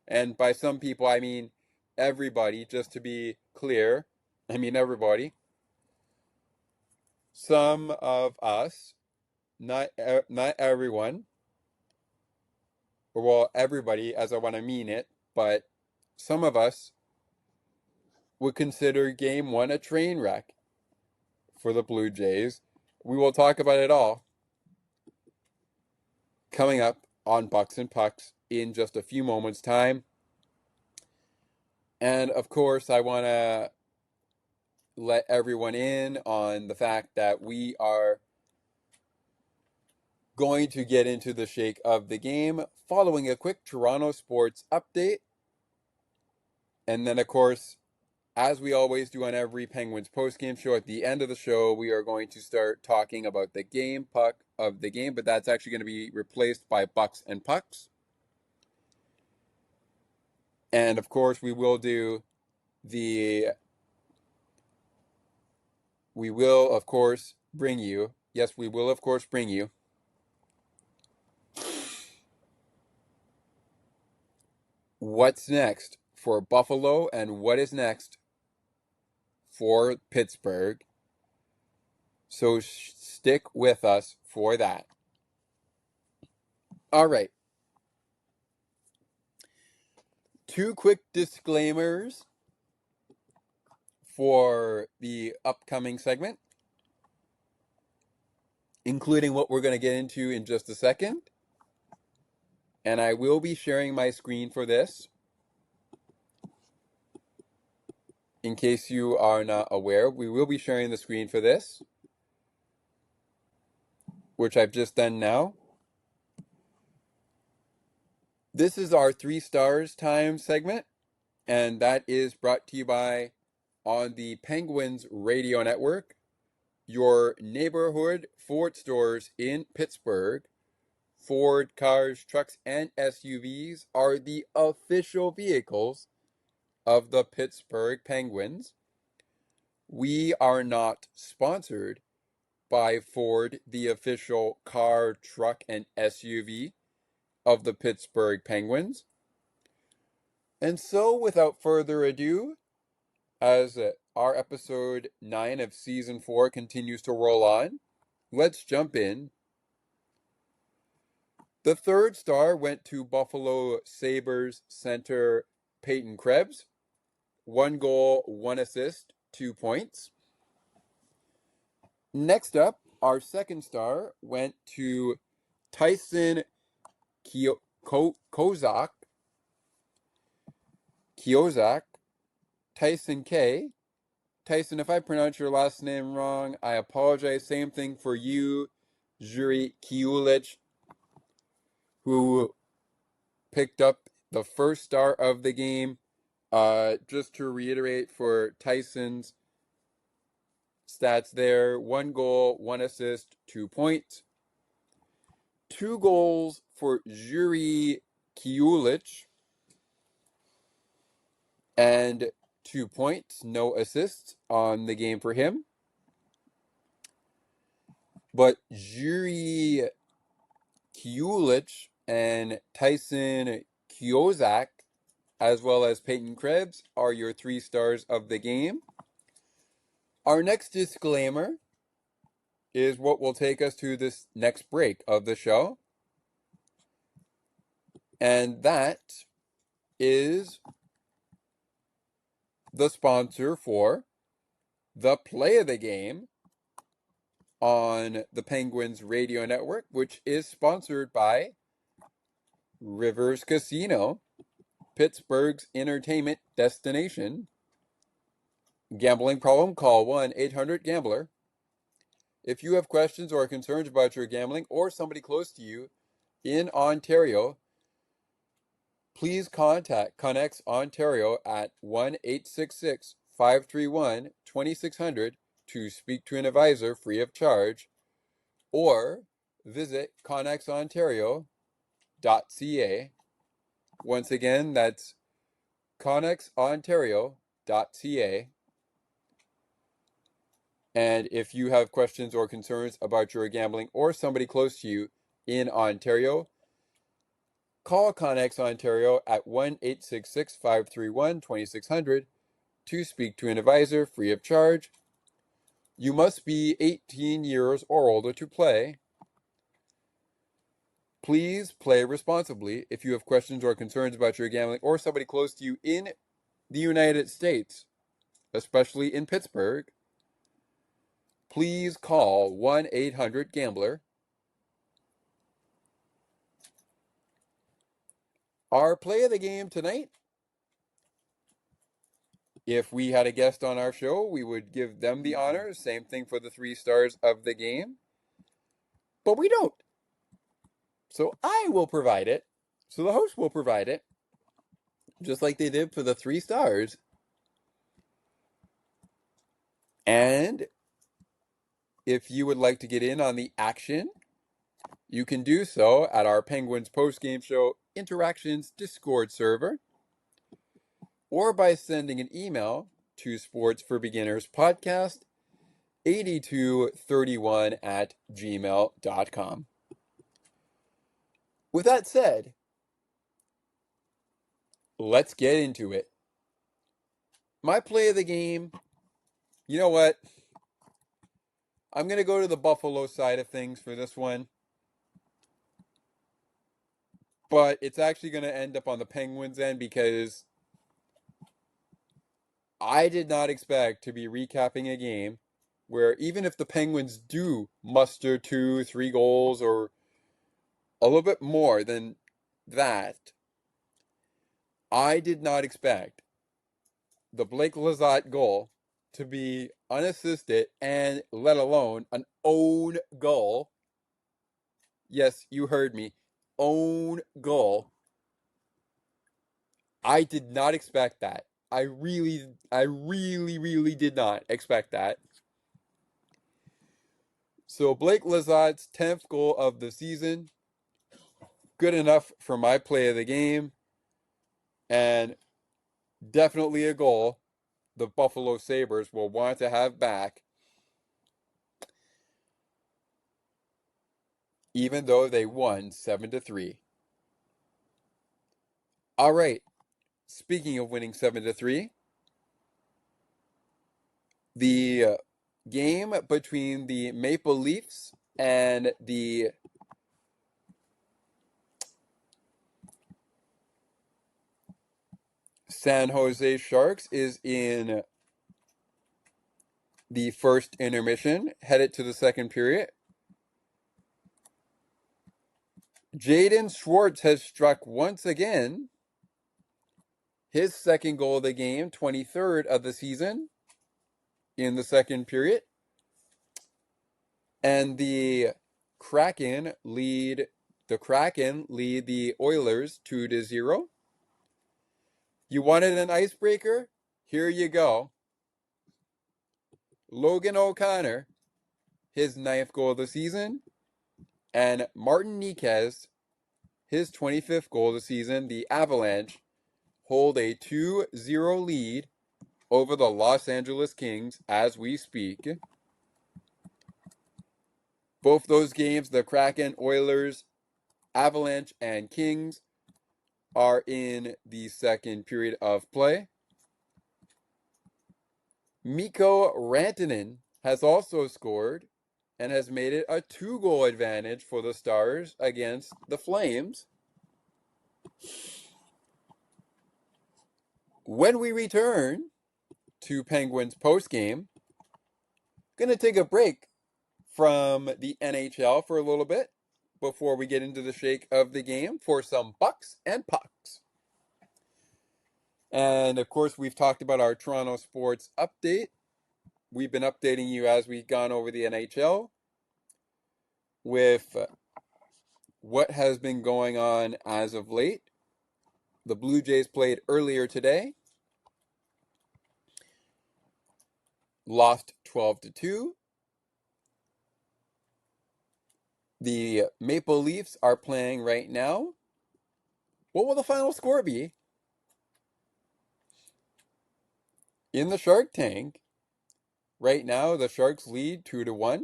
and by some people I mean everybody, just to be clear, I mean everybody. Some of us, not everyone, or well, everybody as I want to mean it, but some of us would consider game one a train wreck for the Blue Jays. We will talk about it all coming up on Bucs and Pucks in just a few moments' time. And of course, I want to let everyone in on the fact that we are going to get into the shake of the game following a quick Toronto sports update. And then, of course, as we always do on every Penguins postgame show, at the end of the show, we are going to start talking about the game puck of the game, but that's actually going to be replaced by Bucs and Pucks. And of course, we will, of course, bring you, yes, we will, of course, bring you what's next for Buffalo and what is next for Pittsburgh. So stick with us for that. All right. 2 quick disclaimers for the upcoming segment, including what we're going to get into in just a second. And I will be sharing my screen for this. In case you are not aware, we will be sharing the screen for this, which I've just done now. This is our 3 stars time segment, and that is brought to you by, on the Penguins radio network, your neighborhood Ford stores in Pittsburgh. Ford cars, trucks, and SUVs are the official vehicles of the Pittsburgh Penguins. We are not sponsored by Ford, the official car, truck, and SUV of the Pittsburgh Penguins. And so, without further ado, as our episode 9 of season 4 continues to roll on, let's jump in. The 3rd star went to Buffalo Sabres center Peyton Krebs. 1 goal, 1 assist, 2 points. Next up, our 2nd star went to Tyson Kozak. Tyson K. Tyson, if I pronounce your last name wrong, I apologize. Same thing for you, Yuri Kiulich, who picked up the 1st star of the game. Just to reiterate for Tyson's stats there, 1 goal, 1 assist, 2 points. 2 goals for Yuri Kiulich and 2 points, no assists on the game for him. But Yuri Kiulich and Tyson Kozak, as well as Peyton Krebs, are your 3 stars of the game. Our next disclaimer is what will take us to this next break of the show. And that is the sponsor for the play of the game on the Penguins radio network, which is sponsored by Rivers Casino, Pittsburgh's entertainment destination. Gambling problem? Call 1-800-GAMBLER. If you have questions or concerns about your gambling or somebody close to you in Ontario, please contact Connex Ontario at 1-866-531-2030 2600 to speak to an advisor free of charge, or visit connexontario.ca. Once again, that's connexontario.ca. And if you have questions or concerns about your gambling or somebody close to you in Ontario, call Connex Ontario at 1-866-531-2600 to speak to an advisor free of charge. You must be 18 years or older to play. Please play responsibly. If you have questions or concerns about your gambling or somebody close to you in the United States, especially in Pittsburgh, please call 1-800-GAMBLER. Our play of the game tonight, if we had a guest on our show, we would give them the honors. Same thing for the 3 stars of the game. But we don't. So I will provide it. So the host will provide it. Just like they did for the 3 stars. And if you would like to get in on the action, you can do so at our Penguins post-game show Interactions Discord server, or by sending an email to sportsforbeginnerspodcast8231@gmail.com. With that said, let's get into it. My play of the game, you know what? I'm going to go to the Buffalo side of things for this one. But it's actually going to end up on the Penguins end because I did not expect to be recapping a game where even if the Penguins do muster 2-3 goals or a little bit more than that, I did not expect the Blake Lizotte goal to be unassisted and let alone an own goal. Yes, you heard me. Own goal. I did not expect that. I really did not expect that. So Blake Lizotte's 10th goal of the season, good enough for my play of the game, and definitely a goal the Buffalo Sabres will want to have back, even though they won 7-3. All right, speaking of winning 7-3, the game between the Maple Leafs and the San Jose Sharks is in the first intermission, headed to the second period. Jaden Schwartz has struck once again, his second goal of the game, 23rd of the season in the second period. And the Kraken lead the Oilers 2-0. You wanted an icebreaker? Here you go. Logan O'Connor, his 9th goal of the season, and Martin Niquez, his 25th goal of the season. The Avalanche hold a 2-0 lead over the Los Angeles Kings as we speak. Both those games, the Kraken, Oilers, Avalanche, and Kings, are in the second period of play. Mikko Rantanen has also scored and has made it a 2-goal advantage for the Stars against the Flames. When we return to Penguins postgame, going to take a break from the NHL for a little bit before we get into the shake of the game for some Bucs and Pucks. And of course, we've talked about our Toronto sports update. We've been updating you as we've gone over the NHL with what has been going on as of late. The Blue Jays played earlier today. lost 12-2. The Maple Leafs are playing right now. What will the final score be? In the Shark Tank, right now the Sharks lead 2-1.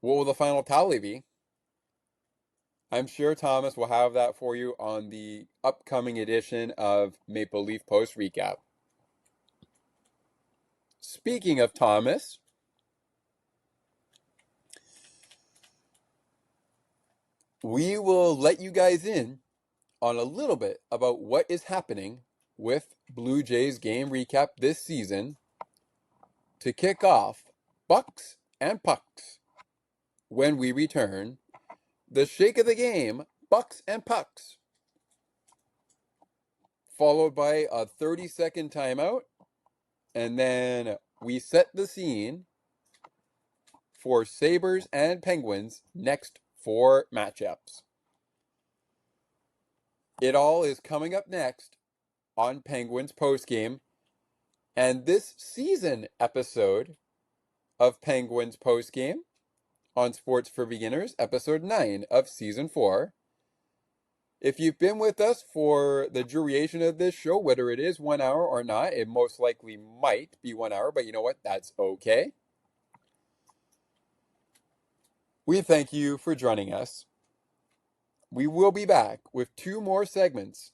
What will the final tally be? I'm sure Thomas will have that for you on the upcoming edition of Maple Leaf Post Recap. Speaking of Thomas, we will let you guys in on a little bit about what is happening with Blue Jays game recap this season to kick off Bucs and Pucks when we return. The shake of the game, Bucs and Pucks, followed by a 30-second timeout, and then we set the scene for Sabres and Penguins next 4 matchups. It all is coming up next on Penguins postgame, and this season episode of Penguins postgame on Sports for Beginners, episode 9 of season 4. If you've been with us for the duration of this show, whether it is 1 hour or not, it most likely might be 1 hour, but you know what? That's okay. We thank you for joining us. We will be back with 2 more segments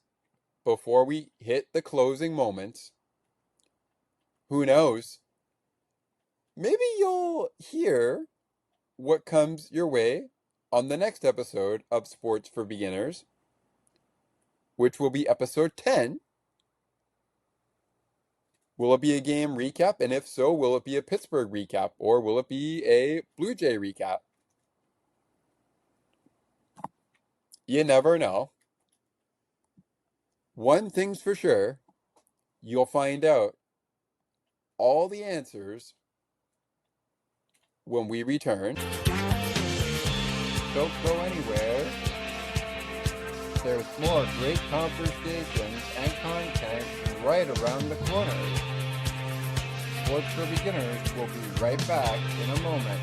before we hit the closing moments. Who knows? Maybe you'll hear what comes your way on the next episode of Sports for Beginners, which will be episode 10. Will it be a game recap? And if so, will it be a Pittsburgh recap? Or will it be a Blue Jay recap? You never know. One thing's for sure, you'll find out all the answers when we return. Don't go anywhere. There's more great conversations and content right around the corner. Sports for Beginners will be right back in a moment.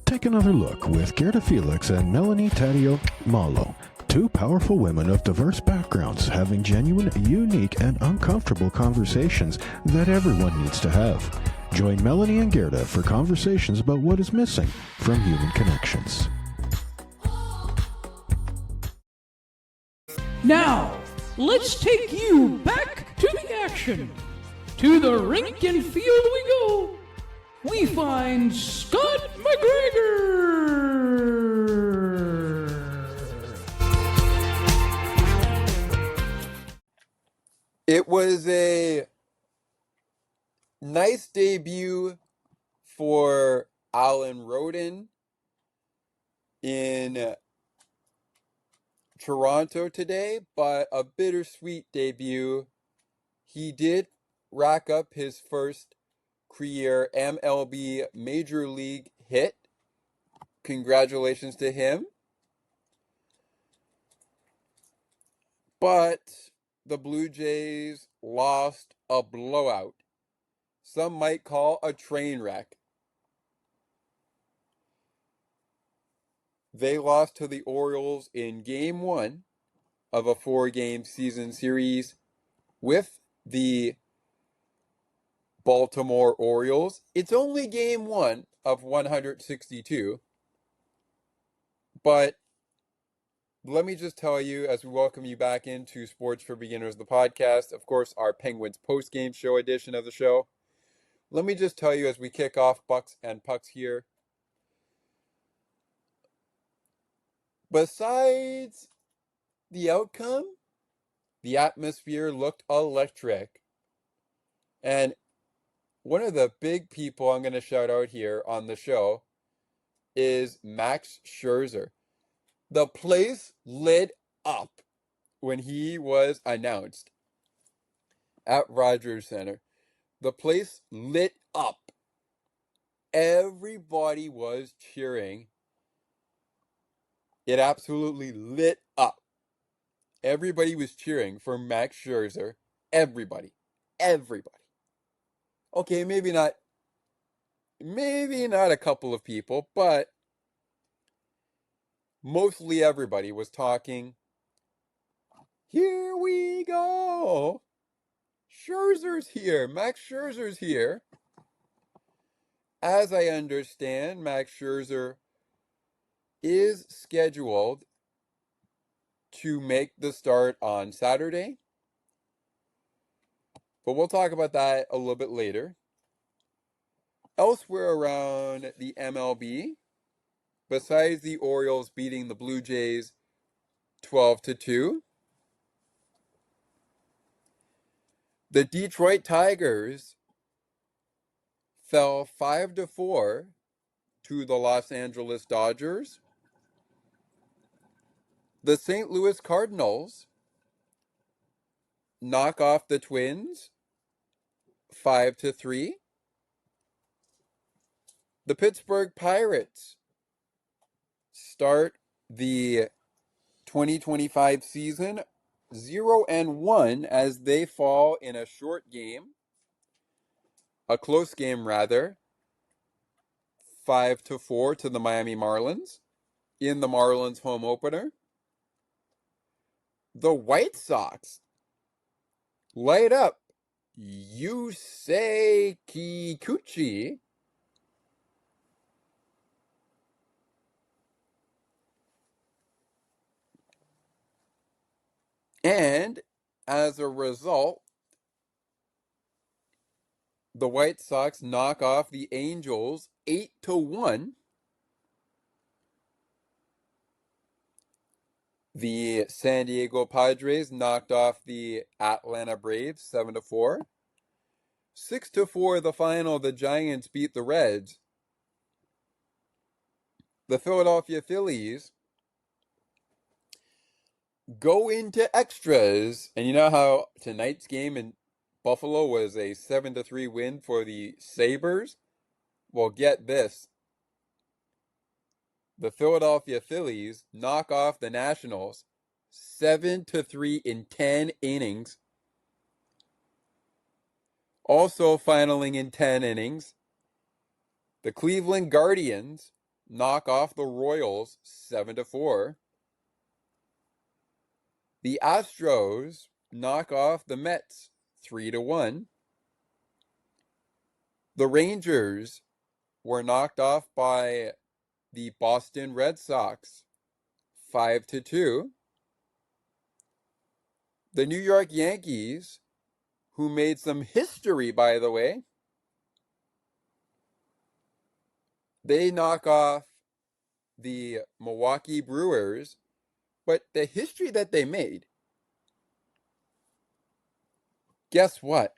Take another look with Gerda Felix and Melanie Taddeo Malo, 2 powerful women of diverse backgrounds having genuine, unique, and uncomfortable conversations that everyone needs to have. Join Melanie and Gerda for conversations about what is missing from human connections. Now, let's take you back to the action. To the rink and field we go. We find Scott McGregor. It was a nice debut for Alan Roden in Toronto today, but a bittersweet debut. He did rack up his first career MLB Major League hit. Congratulations to him. But the Blue Jays lost a blowout. Some might call a train wreck. They lost to the Orioles in Game 1 of a 4-game season series with the Baltimore Orioles. It's only Game 1 of 162. But let me just tell you, as we welcome you back into Sports for Beginners, the podcast, of course, our Penguins post-game show edition of the show. Let me just tell you as we kick off Bucs and Pucks here. Besides the outcome, the atmosphere looked electric. And one of the big people I'm going to shout out here on the show is Max Scherzer. The place lit up when he was announced at Rogers Center. The place lit up. Everybody was cheering. It absolutely lit up. Everybody was cheering for Max Scherzer. Everybody. Everybody. Okay, maybe not a couple of people, but mostly everybody was talking. Here we go. Scherzer's here. Max Scherzer's here. As I understand, Max Scherzer is scheduled to make the start on Saturday. But we'll talk about that a little bit later. Elsewhere around the MLB, besides the Orioles beating the Blue Jays 12-2, the Detroit Tigers fell 5-4 to the Los Angeles Dodgers. The St. Louis Cardinals knock off the Twins 5-3. The Pittsburgh Pirates start the 2025 season 0-1 as they fall in a short game, a close game rather, 5-4 to the Miami Marlins in the Marlins home opener. The White Sox light up Yusei Kikuchi and as a result, the White Sox knock off the Angels 8-1. The San Diego Padres knocked off the Atlanta Braves 7-4. 6-4 the final, the Giants beat the Reds. The Philadelphia Phillies go into extras. And you know how tonight's game in Buffalo was a 7-3 win for the Sabres? Well, get this. The Philadelphia Phillies knock off the Nationals 7-3 in 10 innings. Also finaling in 10 innings, the Cleveland Guardians knock off the Royals 7-4. The Astros knock off the Mets 3-1. The Rangers were knocked off by the Boston Red Sox 5-2. The New York Yankees, who made some history, by the way, they knock off the Milwaukee Brewers. But the history that they made, guess what?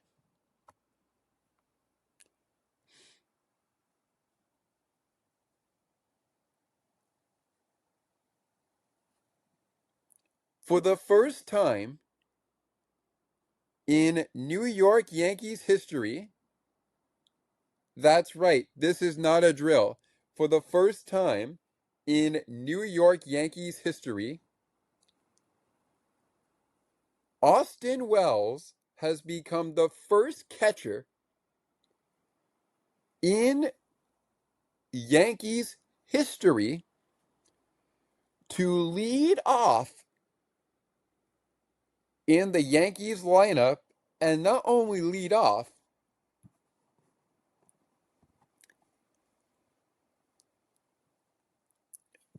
For the first time in New York Yankees history, that's right, this is not a drill. For the first time in New York Yankees history, Austin Wells has become the first catcher in Yankees history to lead off in the Yankees lineup, and not only lead off,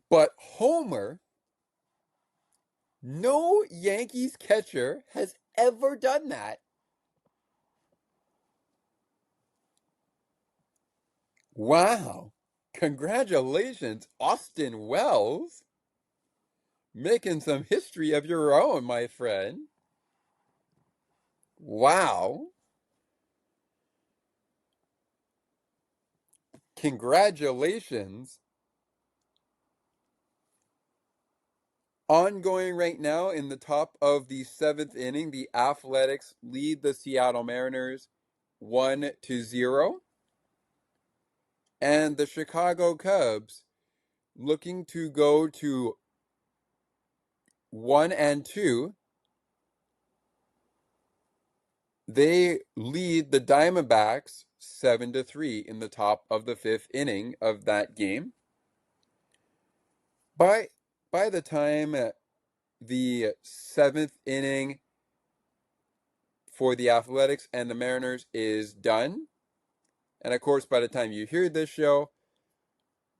but homer. No Yankees catcher has ever done that. Wow. Congratulations, Austin Wells. Making some history of your own, my friend. Wow. Congratulations. Ongoing right now in the top of the 7th inning, the Athletics lead the Seattle Mariners 1-0. And the Chicago Cubs looking to go to 1-2. They lead the Diamondbacks 7-3 in the top of the 5th inning of that game. By the time the 7th inning for the Athletics and the Mariners is done, and of course by the time you hear this show,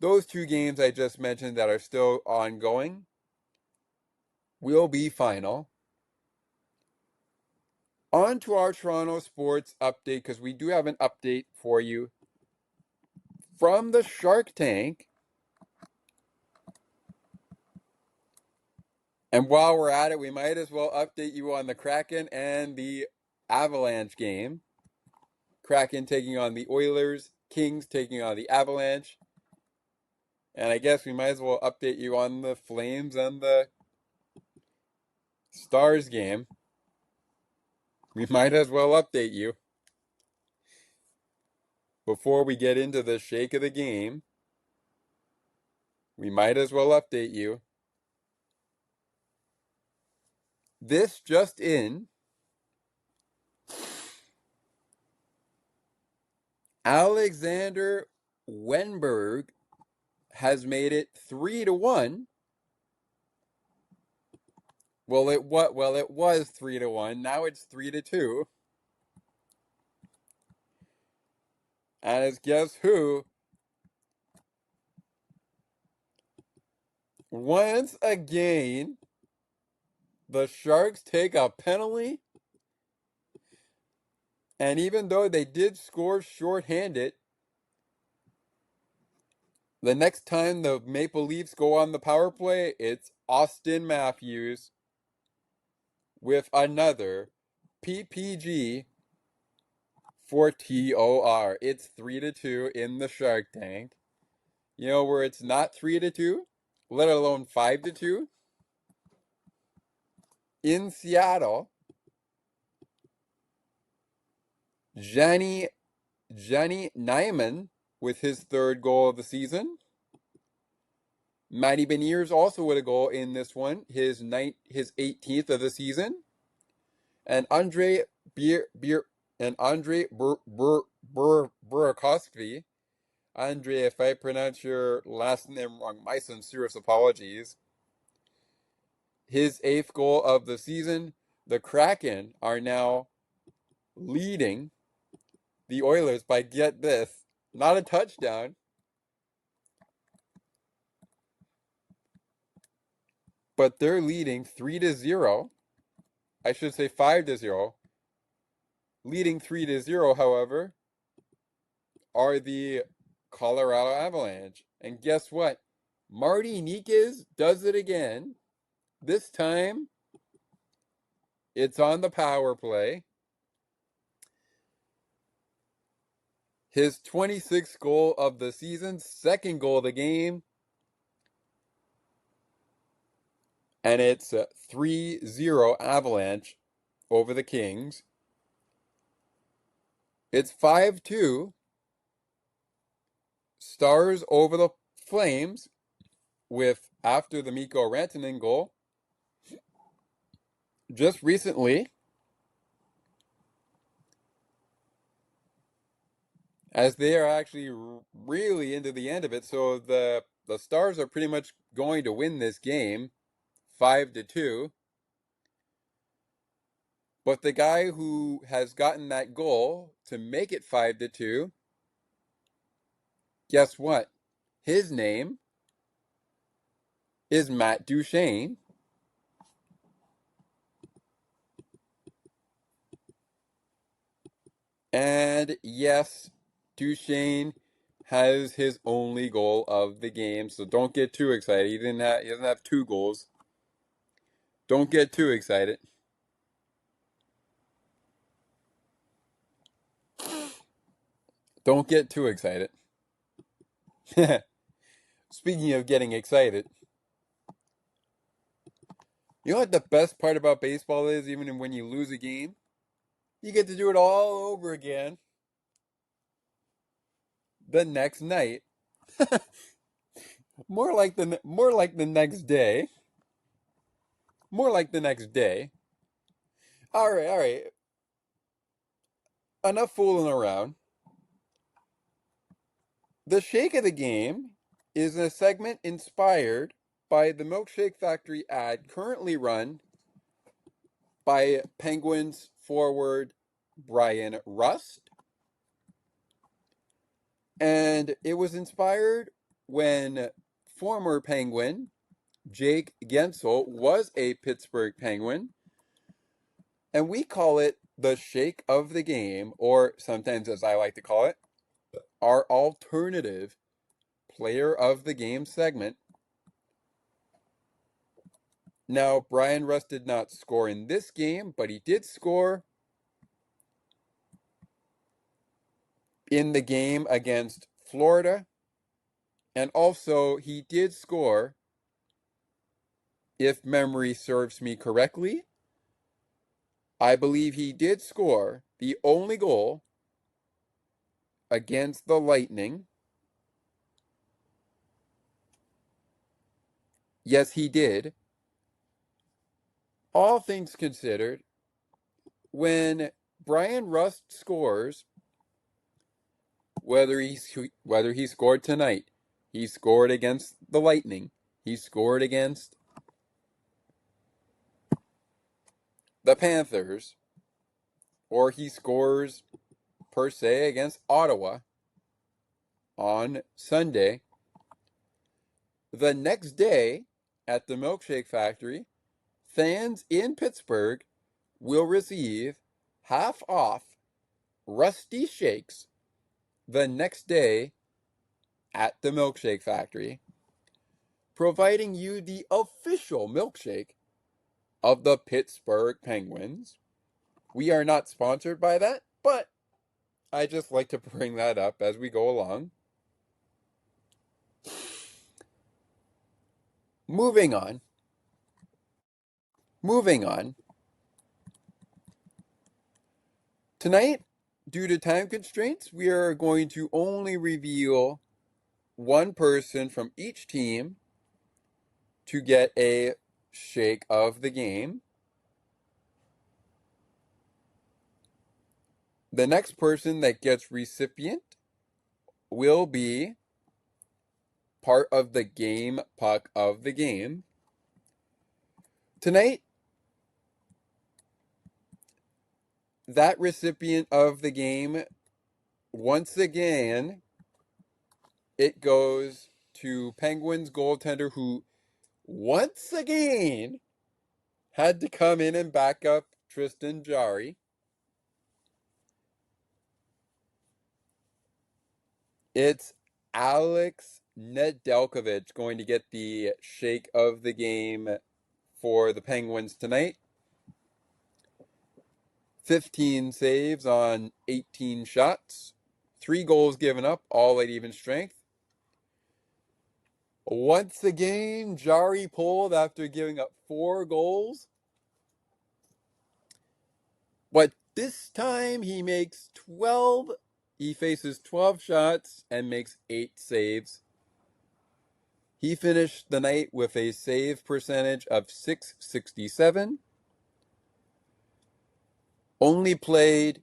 those two games I just mentioned that are still ongoing will be final. On to our Toronto sports update, because we do have an update for you from the Shark Tank. And while we're at it, we might as well update you on the Kraken and the Avalanche game. Kraken taking on the Oilers, Kings taking on the Avalanche. And I guess we might as well update you on the Flames and the Stars game. We might as well update you before we get into the shake of the game. We might as well update you. This just in. Alexander Wenberg has made it 3-1. Well, it was 3-1. Now it's 3-2. And it's guess who? Once again, the Sharks take a penalty. And even though they did score shorthanded, the next time the Maple Leafs go on the power play, it's Austin Matthews with another PPG for TOR. It's 3-2 in the Shark Tank. You know where it's not 3-2, let alone 5-2? In Seattle, Johnny Nyman with his 3rd goal of the season. Matty Beniers also with a goal in this one, his 18th of the season. And Andre Burakovsky. Andre, if I pronounce your last name wrong, my sincerest apologies. His 8th goal of the season. The Kraken are now leading the Oilers by, get this, not a touchdown, but they're leading 3-0. I should say 5-0. Leading 3-0, however, are the Colorado Avalanche. And guess what? Marty Nikes does it again. This time, it's on the power play. His 26th goal of the season, 2nd goal of the game. And it's 3-0 Avalanche over the Kings. It's 5-2 Stars over the Flames with after the Mikko Rantanen goal. Just recently, as they are actually really into the end of it. So the Stars are pretty much going to win this game 5-2. But the guy who has gotten that goal to make it 5-2, guess what? His name is Matt Duchene. And yes, Duchene has his only goal of the game, so don't get too excited. He doesn't have 2 goals. Don't get too excited. Don't get too excited. Speaking of getting excited, you know what the best part about baseball is, even when you lose a game? You get to do it all over again. the next night. More like the next day. More like the next day. All right, all right. Enough fooling around. The Shake of the Game is a segment inspired by the Milkshake Factory ad currently run by Penguins forward Brian Rust. And it was inspired when former Penguin Jake Gensel was a Pittsburgh Penguin. And we call it the Shake of the Game, or sometimes, as I like to call it, our alternative player of the game segment. Now, Brian Rust did not score in this game, but he did score in the game against Florida. And also, he did score, if memory serves me correctly, I believe he did score the only goal against the Lightning. Yes, he did. All things considered, when Brian Rust scores, whether he scored tonight, he scored against the Lightning, he scored against the Panthers, or he scores per se against Ottawa on Sunday, the next day at the Milkshake Factory, fans in Pittsburgh will receive half off Rusty Shakes the next day at the Milkshake Factory, providing you the official milkshake of the Pittsburgh Penguins. We are not sponsored by that, but I just like to bring that up as we go along. Moving on. Tonight, due to time constraints, we are going to only reveal one person from each team to get a shake of the game. The next person that gets recipient will be part of the game puck of the game. Tonight, that recipient of the game, once again, it goes to Penguins goaltender, who once again had to come in and back up Tristan Jarry. It's Alex Nedeljkovic going to get the shake of the game for the Penguins tonight. 15 saves on 18 shots. 3 goals given up, all at even strength. Once again, Jarry pulled after giving up 4 goals. But this time he makes 12. He faces 12 shots and makes 8 saves. He finished the night with a save percentage of .667. Only played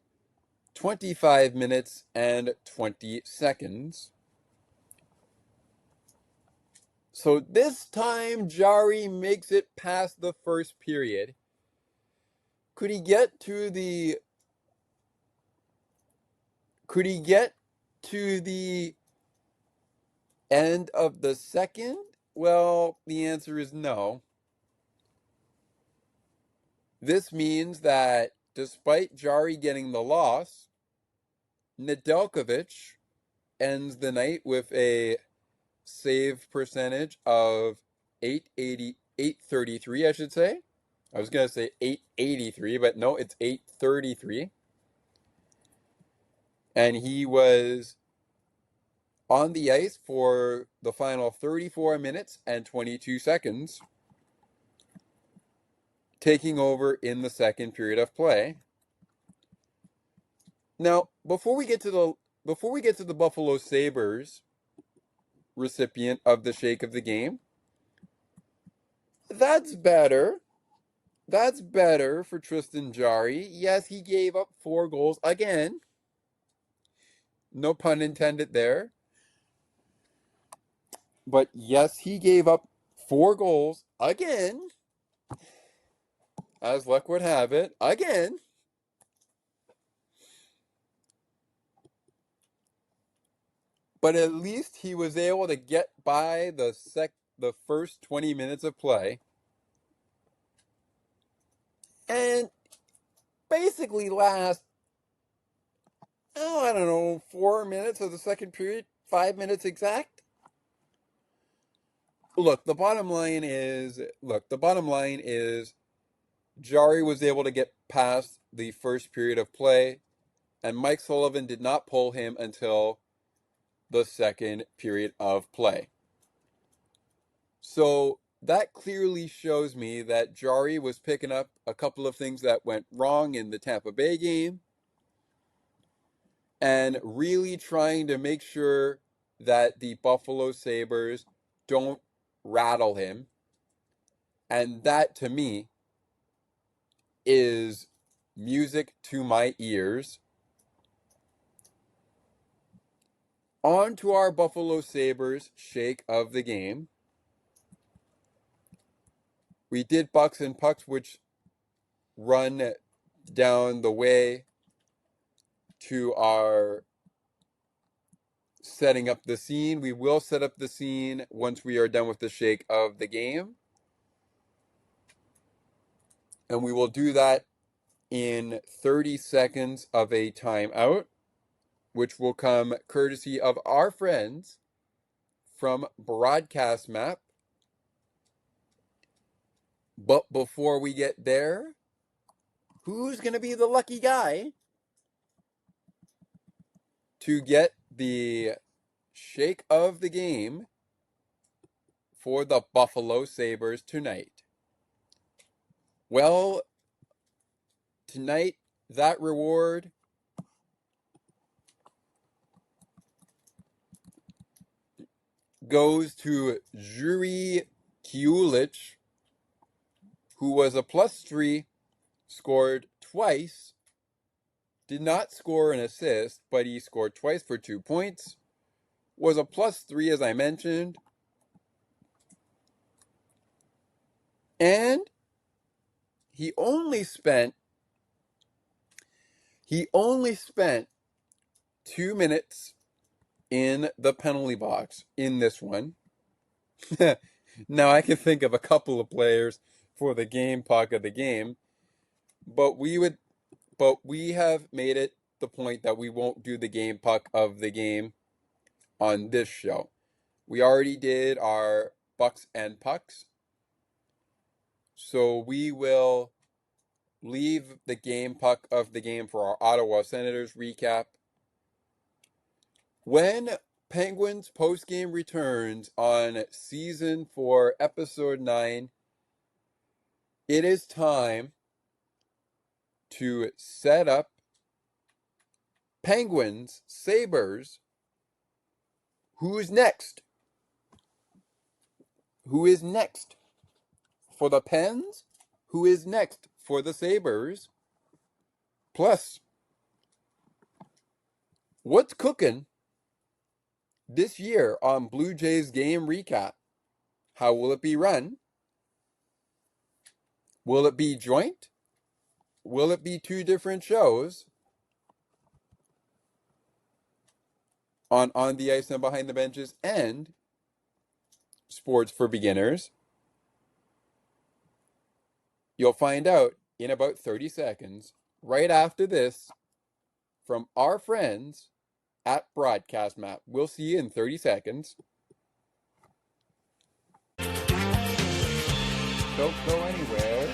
25 minutes and 20 seconds. So this time, Jarry makes it past the first period. Could he get to the end of the second? Well, the answer is no. This means that despite Jarry getting the loss, Nedeljkovic ends the night with a save percentage of 833, I should say. I was going to say 883, but no, it's 833. And he was on the ice for the final 34 minutes and 22 seconds, taking over in the second period of play. Now, before we get to before we get to the Buffalo Sabres recipient of the shake of the game, that's better. That's better for Tristan Jarry. Yes, he gave up 4 goals again. No pun intended there. But yes, he gave up 4 goals again. As luck would have it, again. But at least he was able to get by the first 20 minutes of play. And basically last, I don't know, 4 minutes of the second period, 5 minutes exact. Look, the bottom line is Jarry was able to get past the first period of play, and Mike Sullivan did not pull him until the second period of play. So that clearly shows me that Jarry was picking up a couple of things that went wrong in the Tampa Bay game and really trying to make sure that the Buffalo Sabres don't rattle him. And that, to me, is music to my ears. On to our Buffalo Sabres shake of the game. We did Bucs and Pucks, which run down the way to our setting up the scene. We will set up the scene once we are done with the shake of the game. And we will do that in 30 seconds of a timeout, which will come courtesy of our friends from Broadcast Map. But before we get there, who's going to be the lucky guy to get the shake of the game for the Buffalo Sabres tonight? Well, tonight, that reward goes to Juri Kulich, who was a +3, scored twice, did not score an assist, but he scored twice for 2 points, was a +3 as I mentioned, and he only spent 2 minutes in the penalty box in this one. Now I can think of a couple of players for the game puck of the game, but we have made it the point that we won't do the game puck of the game on this show. We already did our Bucs and Pucks, so we will leave the game puck of the game for our Ottawa Senators recap. When Penguins postgame returns on Season 4, Episode 9, it is time to set up Penguins, Sabres. Who's next? Who is next for the Pens? Who is next for the Sabres? Plus, what's cooking this year on Blue Jays game recap? How will it be run? Will it be joint? Will it be 2 different shows? On the ice and behind the benches and sports for beginners? You'll find out in about 30 seconds, right after this, from our friends at Broadcast Map. We'll see you in 30 seconds. Don't go anywhere.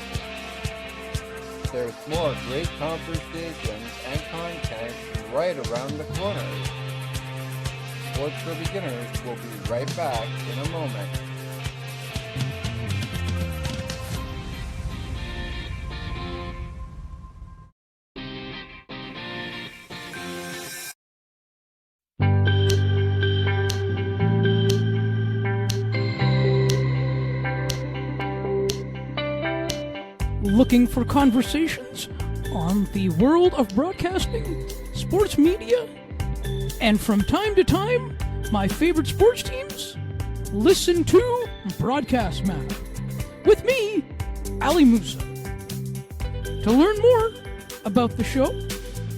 There's more great conversations and content right around the corner. Sports for Beginners will be right back in a moment. Looking for conversations on the world of broadcasting, sports media, and from time to time, my favorite sports teams? Listen to Broadcast Map with me, Ali Musa. To learn more about the show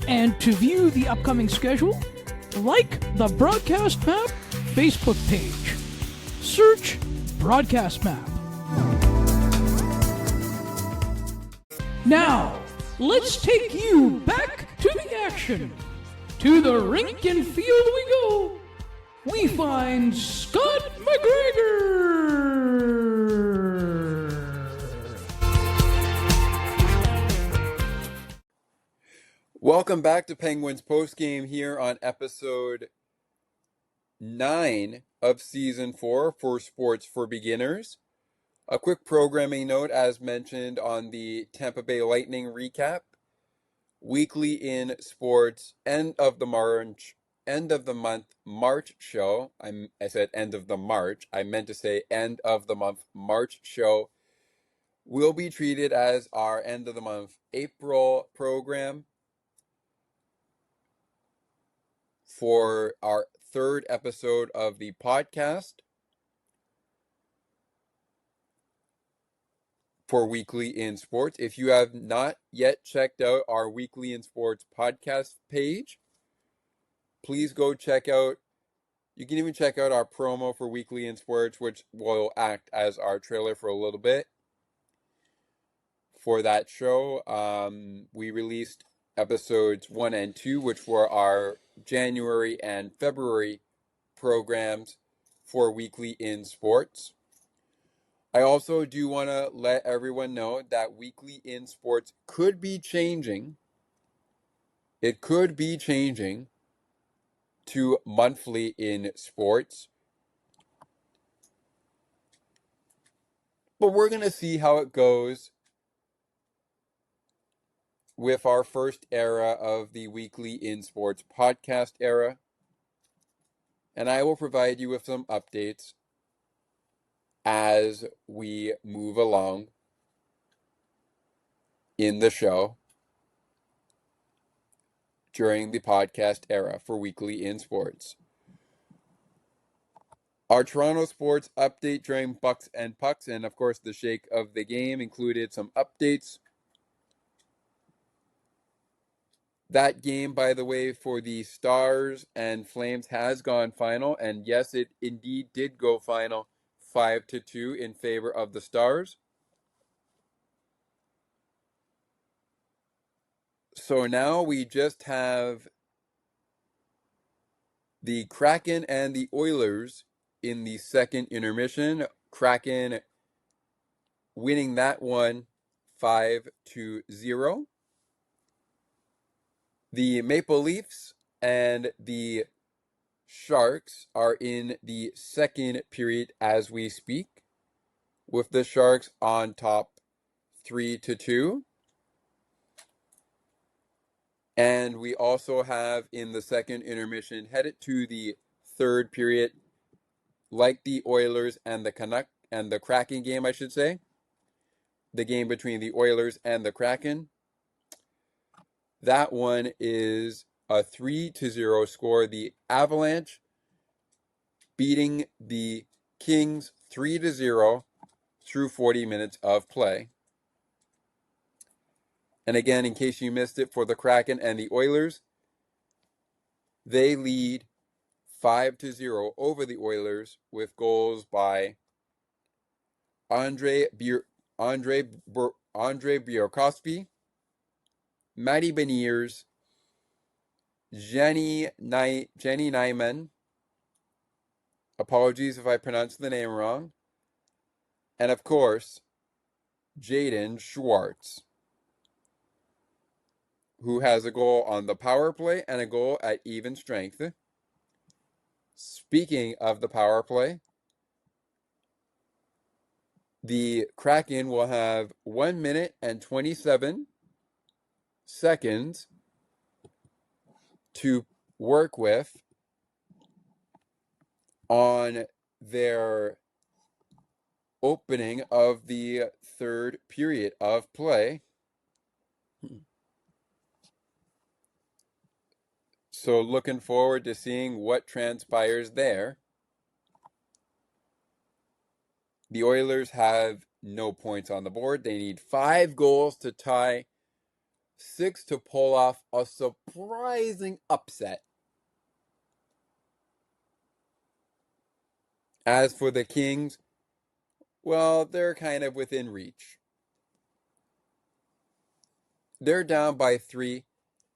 and to view the upcoming schedule, like the Broadcast Map Facebook page. Search Broadcast Map. Now, let's take you back to the action. To the rink and field we go. We find Scott McGregor. Welcome back to Penguins Postgame here on episode 9 of Season 4 for Sports for Beginners. A quick programming note as mentioned on the Tampa Bay Lightning recap. Weekly in Sports, end of the month March show. I said end of the March. I meant to say end of the month March show will be treated as our end of the month April program for our third episode of the podcast for Weekly in Sports. If you have not yet checked out our Weekly in Sports podcast page, please go check out. You can even check out our promo for Weekly in Sports, which will act as our trailer for a little bit for that show. We released episodes 1 and 2, which were our January and February programs for Weekly in Sports. I also do want to let everyone know that Weekly in Sports could be changing. It could be changing to Monthly in Sports. But we're going to see how it goes with our first era of the Weekly in Sports podcast era. And I will provide you with some updates as we move along in the show during the podcast era for Weekly in Sports. Our Toronto sports update during Bucs and Pucks, and of course the shake of the game, included some updates. That game, by the way, for the Stars and Flames has gone final, and yes, it indeed did go final 5-2 in favor of the Stars. So now we just have the Kraken and the Oilers in the second intermission. Kraken winning that one 5-0. The Maple Leafs and the Sharks are in the second period as we speak, with the Sharks on top 3-2. And we also have in the second intermission, headed to the third period, like the Oilers and the Kraken game, I should say. The game between the Oilers and the Kraken. That one is a 3-0 score. The Avalanche beating the Kings 3-0 through 40 minutes of play. And again, in case you missed it, for the Kraken and the Oilers, they lead 5-0 over the Oilers with goals by Andre Burakovsky, Matty Beniers, Jenny Nyman. Apologies if I pronounced the name wrong. And of course, Jaden Schwartz, who has a goal on the power play and a goal at even strength. Speaking of the power play, the Kraken will have 1 minute and 27 seconds to work with on their opening of the third period of play. So looking forward to seeing what transpires there. The Oilers have no points on the board. They need 5 goals to tie, 6 to pull off a surprising upset. As for the Kings, well, they're kind of within reach. They're down by 3,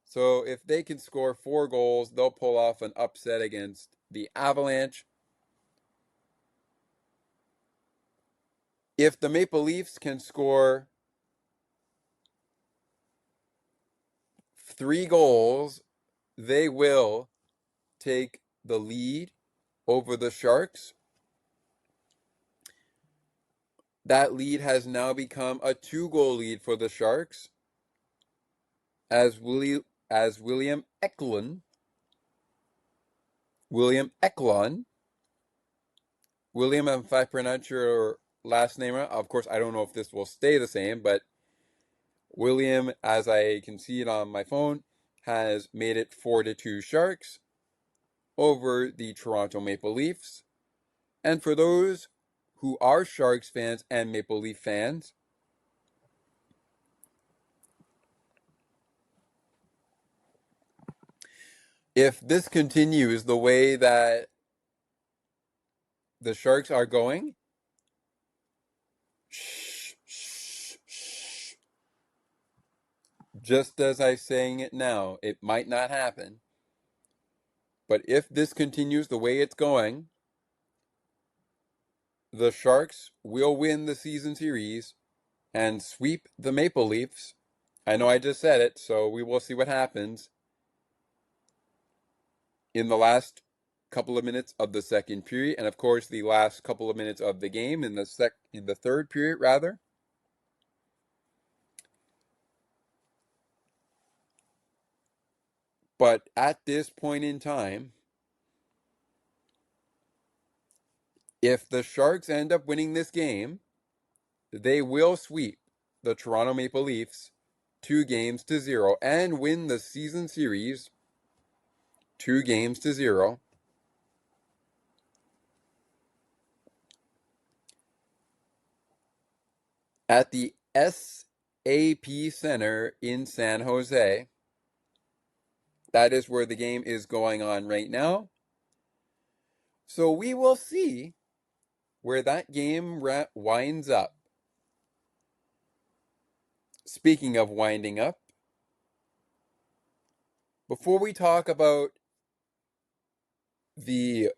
so if they can score 4 goals, they'll pull off an upset against the Avalanche. If the Maple Leafs can score 3 goals, they will take the lead over the Sharks. That lead has now become a 2-goal lead for the Sharks as William Eklund, if I pronounce your last name right, of course I don't know if this will stay the same, but William, as I can see it on my phone, has made it 4-2 Sharks over the Toronto Maple Leafs. And for those who are Sharks fans and Maple Leaf fans, if this continues the way that the Sharks are going, just as I'm saying it now, it might not happen. But if this continues the way it's going, the Sharks will win the season series and sweep the Maple Leafs. I know I just said it, so we will see what happens in the last couple of minutes of the second period, and of course the last couple of minutes of the game in the third period rather. But at this point in time, if the Sharks end up winning this game, they will sweep the Toronto Maple Leafs 2-0 and win the season series 2-0. At the SAP Center in San Jose. That is where the game is going on right now. So we will see where that game winds up. Speaking of winding up, before we talk about the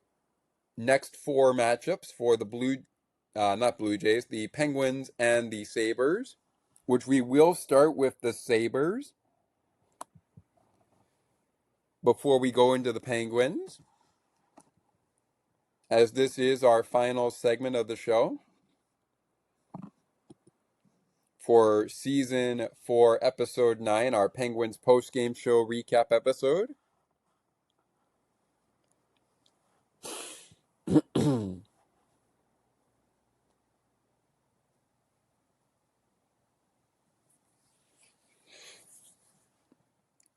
next 4 matchups for the the Penguins and the Sabres, which we will start with the Sabres before we go into the Penguins, as this is our final segment of the show for Season 4, Episode 9, our Penguins post-game show recap episode.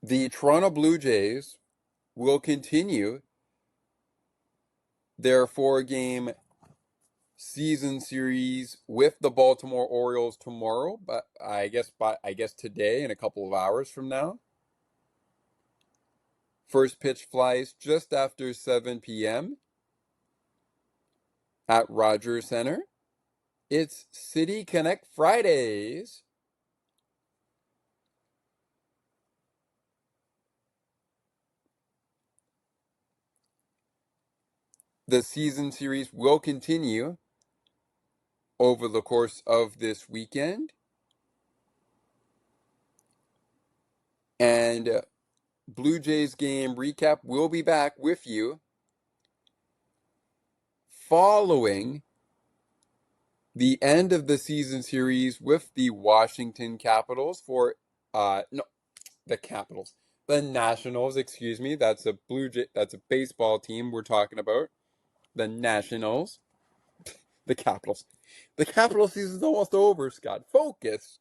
The Toronto Blue Jays will continue their 4-game season series with the Baltimore Orioles tomorrow, but I guess today in a couple of hours from now. First pitch flies just after 7 p.m. at Rogers Center. It's City Connect Fridays. The season series will continue over the course of this weekend. And Blue Jays game recap will be back with you following the end of the season series with the Washington Capitals the Nationals, excuse me. That's a baseball team we're talking about. The Nationals. The Capitals. The Capital season's almost over, Scott. Focus.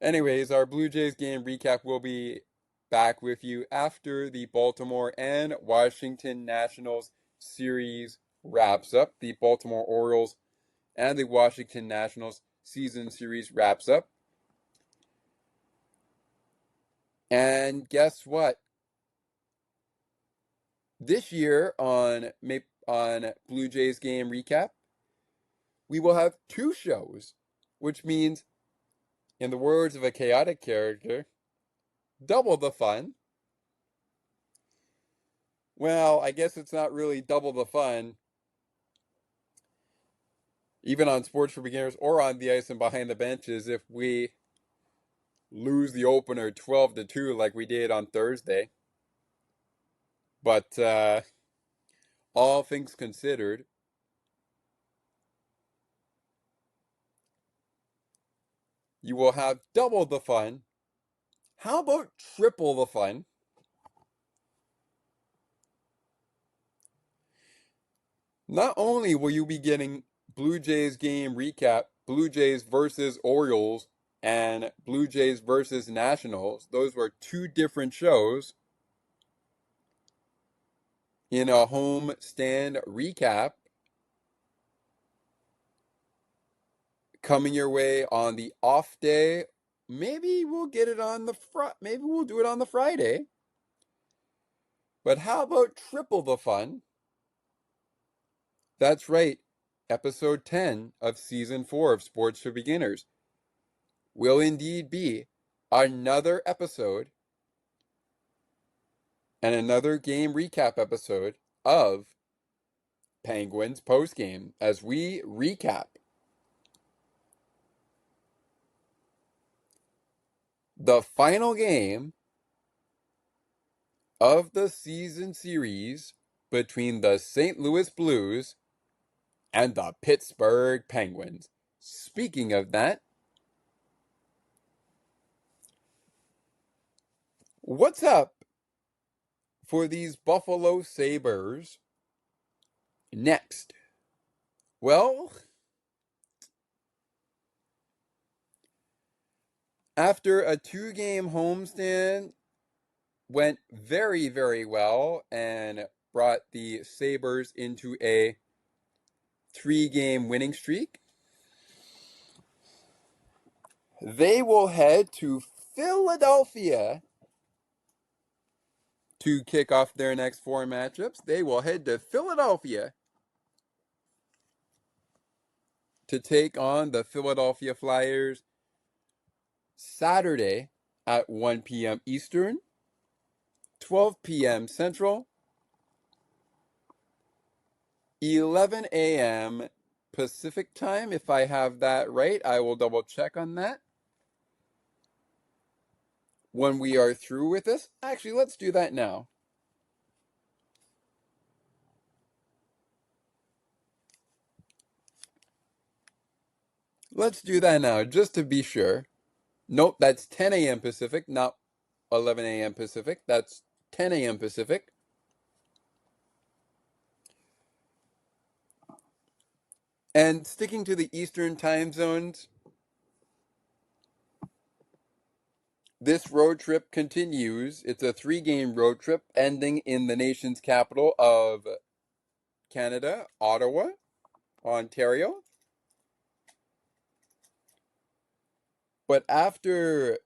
Anyways, our Blue Jays game recap will be back with you after the Baltimore and Washington Nationals series wraps up. The Baltimore Orioles and the Washington Nationals season series wraps up. And guess what? This year on Blue Jays game recap, we will have 2 shows, which means, in the words of a chaotic character, double the fun. Well, I guess it's not really double the fun, even on Sports for Beginners or on the ice and behind the benches, if we lose the opener 12-2 like we did on Thursday. But all things considered, you will have double the fun. How about triple the fun? Not only will you be getting Blue Jays game recap, Blue Jays versus Orioles, and Blue Jays versus Nationals. Those were 2 different shows in a home stand recap coming your way on the off day. Maybe we'll get it on the maybe we'll do it on the Friday. But how about triple the fun? That's right. Episode 10 of Season 4 of Sports for Beginners will indeed be another episode and another game recap episode of Penguins Postgame as we recap the final game of the season series between the St. Louis Blues and the Pittsburgh Penguins. Speaking of that, what's up for these Buffalo Sabres next? Well, after a 2-game homestand went very, very well and brought the Sabres into a 3-game winning streak, they will head to Philadelphia to kick off their next 4 matchups. They will head to Philadelphia to take on the Philadelphia Flyers Saturday at 1 p.m. Eastern, 12 p.m. Central, 11 a.m. Pacific time. If I have that right, I will double check on that when we are through with this. Actually, let's do that now. Let's do that now, just to be sure. Nope, that's 10 a.m. Pacific, not 11 a.m. Pacific. That's 10 a.m. Pacific. And sticking to the Eastern time zones, this road trip continues. It's a 3-game road trip ending in the nation's capital of Canada, Ottawa, Ontario. But after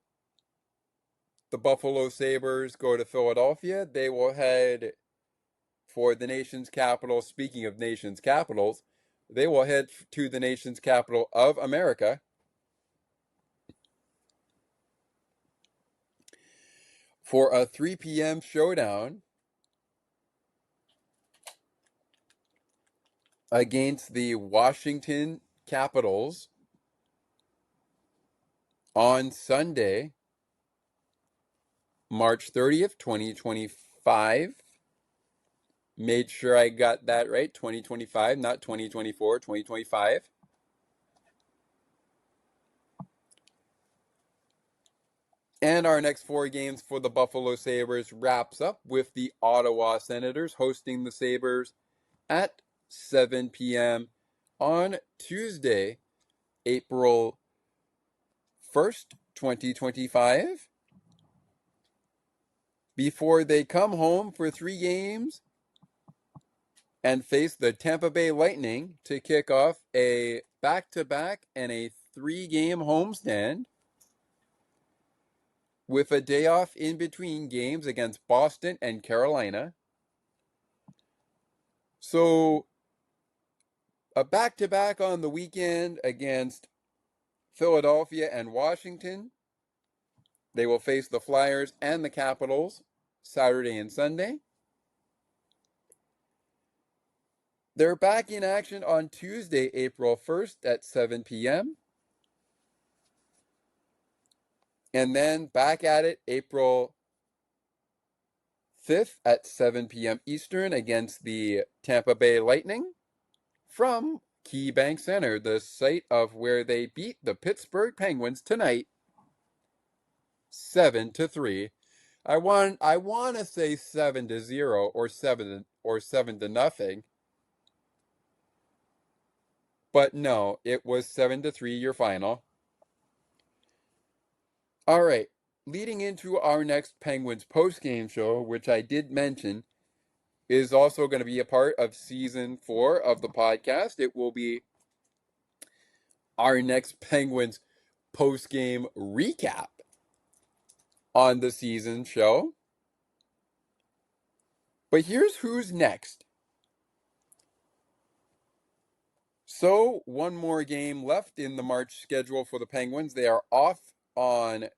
the Buffalo Sabres go to Philadelphia, they will head for the nation's capital. Speaking of nation's capitals, they will head to the nation's capital of America for a 3 p.m. showdown against the Washington Capitals on Sunday, March 30th, 2025. Made sure I got that right. 2025, not 2024, 2025. And our next 4 games for the Buffalo Sabres wraps up with the Ottawa Senators hosting the Sabres at 7 p.m. on Tuesday, April 1st, 2025. Before they come home for 3 games and face the Tampa Bay Lightning to kick off a back-to-back and a 3-game homestand with a day off in between games against Boston and Carolina. So, a back-to-back on the weekend against Philadelphia and Washington. They will face the Flyers and the Capitals Saturday and Sunday. They're back in action on Tuesday, April 1st at 7 p.m. And then back at it April 5th at 7 p.m. Eastern against the Tampa Bay Lightning from KeyBank Center, the site of where they beat the Pittsburgh Penguins tonight 7-3. I want to say 7-0 or 7-0, but no, it was 7-3 your final. All right, leading into our next Penguins post-game show, which I did mention is also going to be a part of season 4 of the podcast. It will be our next Penguins post-game recap on the season show. But here's who's next. So, one more game left in the March schedule for the Penguins. They are off on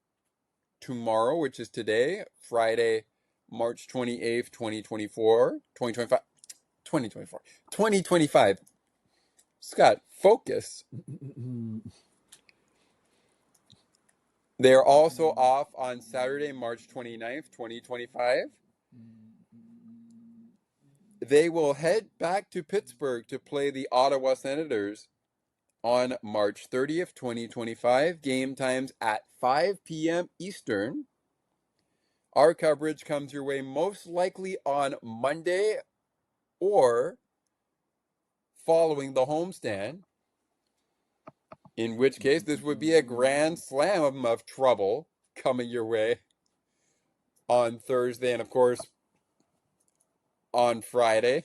tomorrow, which is today, Friday, March 28th, 2025. Scott, focus. They are also off on Saturday, March 29th, 2025. They will head back to Pittsburgh to play the Ottawa Senators on March 30th, 2025. Game times at 5 p.m. Eastern. Our coverage comes your way most likely on Monday or following the homestand, in which case this would be a grand slam of trouble coming your way on Thursday and, of course, on Friday.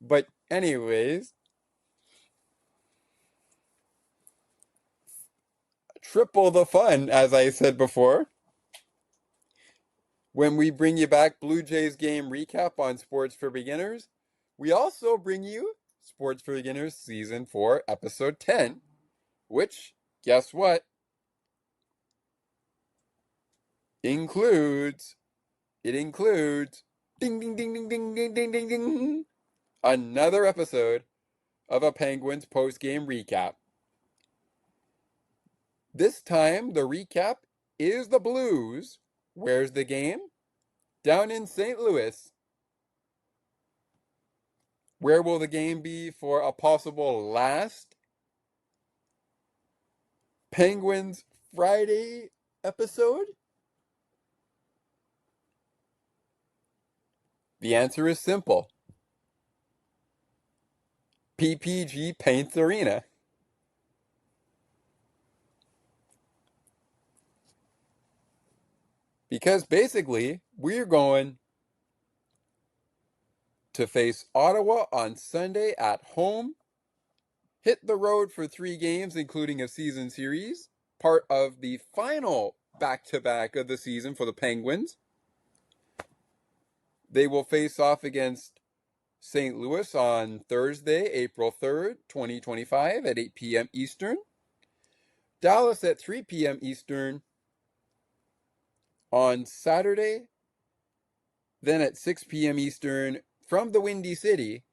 But anyways, triple the fun, as I said before, when we bring you back Blue Jays game recap on Sports for Beginners. We also bring you Sports for Beginners Season 4, Episode 10, which, guess what, includes ding, ding, ding, ding, ding, ding, ding, ding, ding, another episode of a Penguins post-game recap. This time, the recap is the Blues. Where's the game? Down in St. Louis. Where will the game be for a possible last Penguins Friday episode? The answer is simple. PPG Paints Arena. Because basically, we're going to face Ottawa on Sunday at home, hit the road for 3 games, including a season series, part of the final back-to-back of the season for the Penguins. They will face off against St. Louis on Thursday, April 3rd, 2025 at 8 p.m. Eastern. Dallas at 3 p.m. Eastern on Saturday. Then at 6 p.m. Eastern from the Windy City,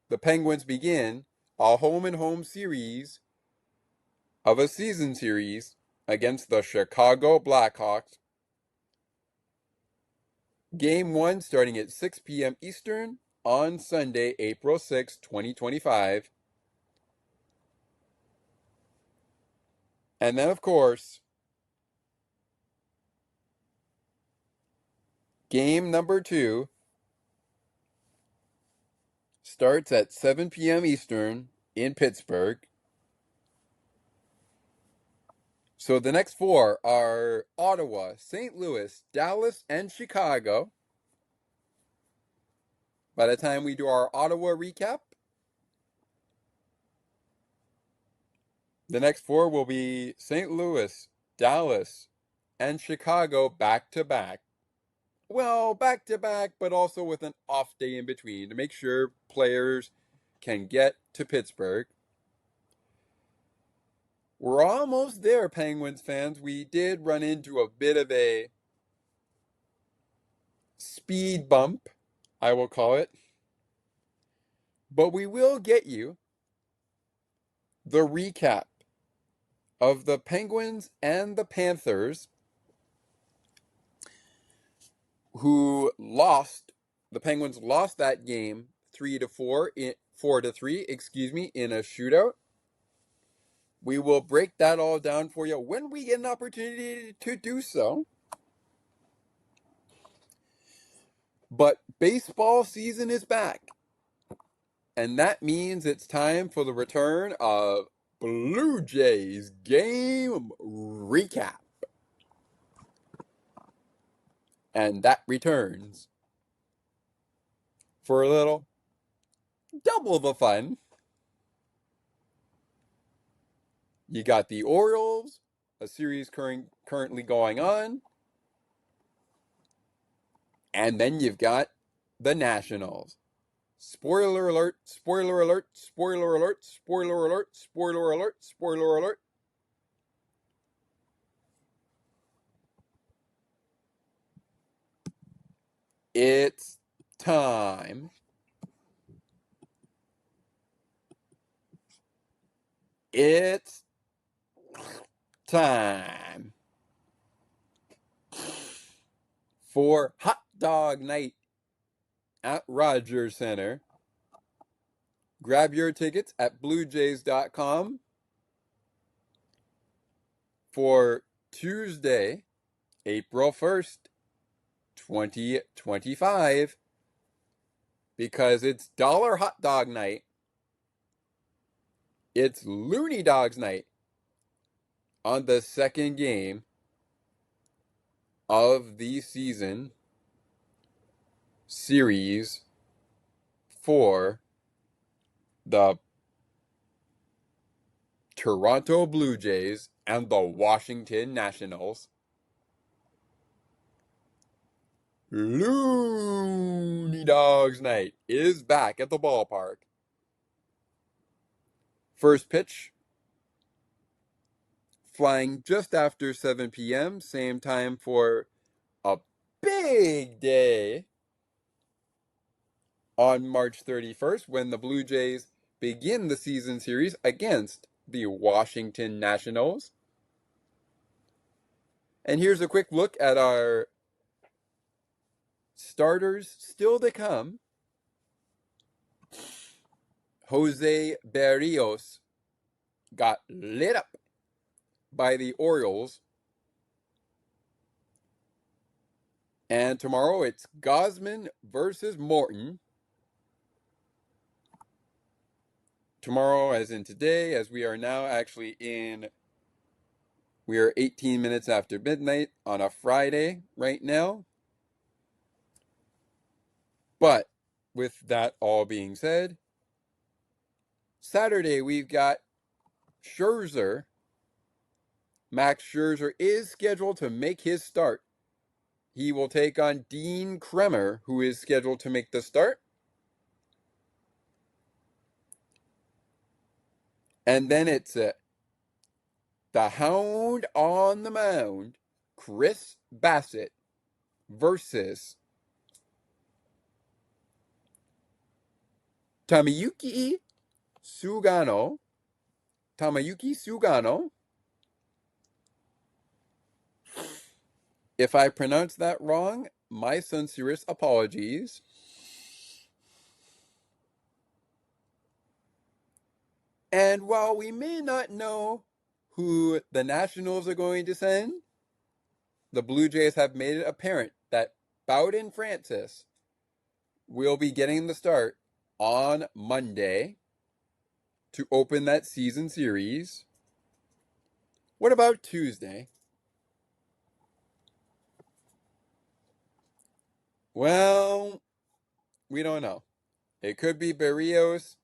the Penguins begin a home-and-home series of a season series against the Chicago Blackhawks. Game 1 starting at 6 p.m. Eastern on Sunday, April 6, 2025. And then, of course, Game number 2 starts at 7 p.m. Eastern in Pittsburgh. So the next 4 are Ottawa, St. Louis, Dallas, and Chicago. By the time we do our Ottawa recap, the next 4 will be St. Louis, Dallas, and Chicago back to back. Well, back to back, but also with an off day in between to make sure players can get to Pittsburgh. We're almost there, Penguins fans. We did run into a bit of a speed bump, I will call it. But we will get you the recap of the Penguins and the Panthers, who lost. The Penguins lost that game 4-3, in a shootout. We will break that all down for you when we get an opportunity to do so. But baseball season is back. And that means it's time for the return of Blue Jays game recap. And that returns for a little double the fun. You got the Orioles, a series currently going on. And then you've got the Nationals. Spoiler alert, spoiler alert, spoiler alert, spoiler alert, spoiler alert, spoiler alert. It's time. It's time for Hot Dog Night at Rogers Center. Grab your tickets at bluejays.com for Tuesday, April 1st, 2025, because it's Dollar Hot Dog Night. It's Looney Dogs Night on the second game of the season series for the Toronto Blue Jays and the Washington Nationals. Looney Dogs Night is back at the ballpark. First pitch flying just after 7 p.m., same time for a big day on March 31st when the Blue Jays begin the season series against the Washington Nationals. And here's a quick look at our starters still to come. Jose Berrios got lit up by the Orioles. And tomorrow it's Gosman versus Morton. Tomorrow, as in today, as we are now actually we are 18 minutes after midnight on a Friday right now. But with that all being said, Saturday we've got Scherzer. Max Scherzer is scheduled to make his start. He will take on Dean Kremer, who is scheduled to make the start. And then it's the Hound on the mound, Chris Bassett versus Tamayuki Sugano. If I pronounced that wrong, my sincerest apologies. And while we may not know who the Nationals are going to send, the Blue Jays have made it apparent that Bowden Francis will be getting the start on Monday to open that season series. What about Tuesday? Well, we don't know. It could be Berrios,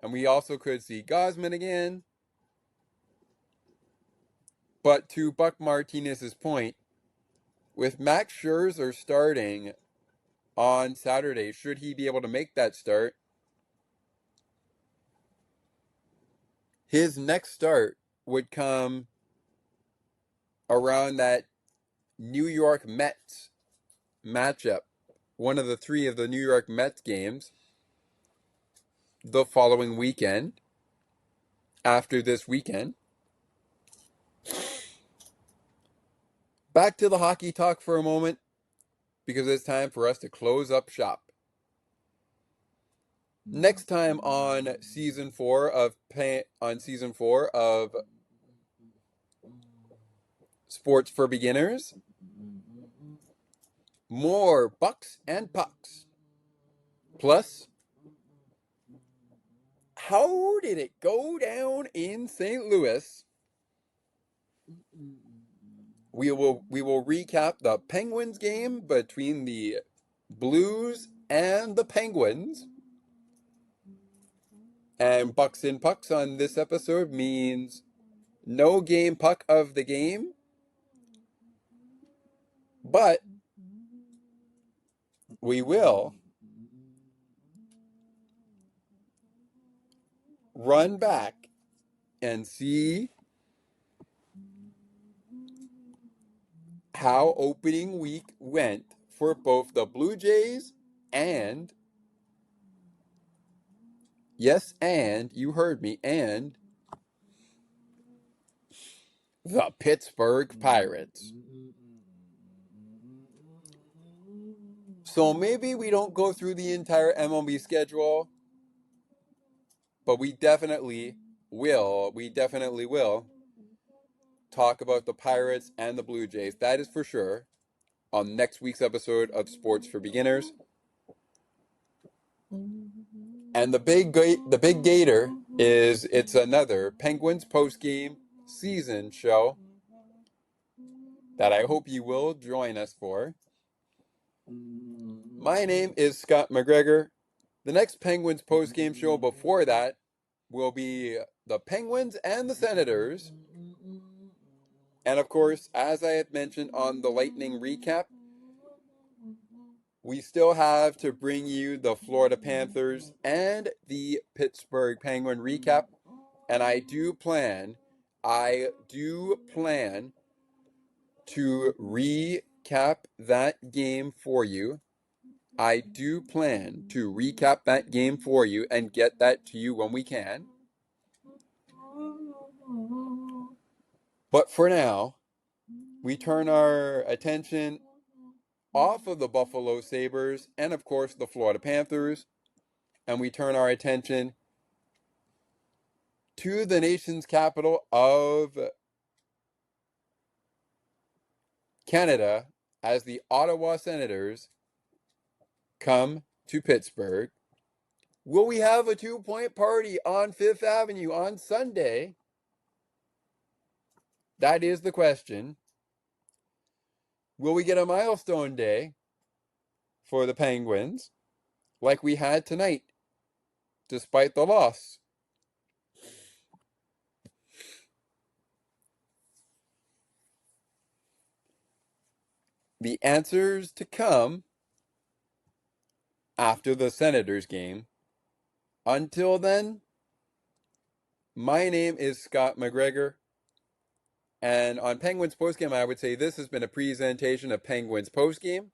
and we also could see Gosman again. But to Buck Martinez's point, with Max Scherzer starting on Saturday, should he be able to make that start, his next start would come around that New York Mets matchup, one of the three of the New York Mets games, the following weekend, after this weekend. Back to the hockey talk for a moment, because it's time for us to close up shop. Next time on season 4 of Sports for Beginners, more Bucs and Pucks. Plus, how did it go down in St. Louis? We will recap the Penguins game between the Blues and the Penguins. And Bucks and Pucks on this episode means no game puck of the game. But we will run back and see how opening week went for both the Blue Jays and, yes, and, you heard me, and the Pittsburgh Pirates. So maybe we don't go through the entire MLB schedule, but we definitely will talk about the Pirates and the Blue Jays. That is for sure on next week's episode of Sports for Beginners. And the big gator is it's another Penguins post-game season show that I hope you will join us for. My name is Scott McGregor. The next Penguins post-game show before that will be the Penguins and the Senators. And of course, as I had mentioned on the Lightning recap, we still have to bring you the Florida Panthers and the Pittsburgh Penguin recap. And I do plan to recap that game for you. I do plan to recap that game for you and get that to you when we can. But for now, we turn our attention off of the Buffalo Sabres and, of course, the Florida Panthers, and we turn our attention to the nation's capital of Canada as the Ottawa Senators come to Pittsburgh. Will we have a 2-point party on Fifth Avenue on Sunday? That is the question. Will we get a milestone day for the Penguins like we had tonight, despite the loss? The answers to come after the Senators game. Until then, my name is Scott McGregor. And on Penguins Postgame, I would say this has been a presentation of Penguins Postgame.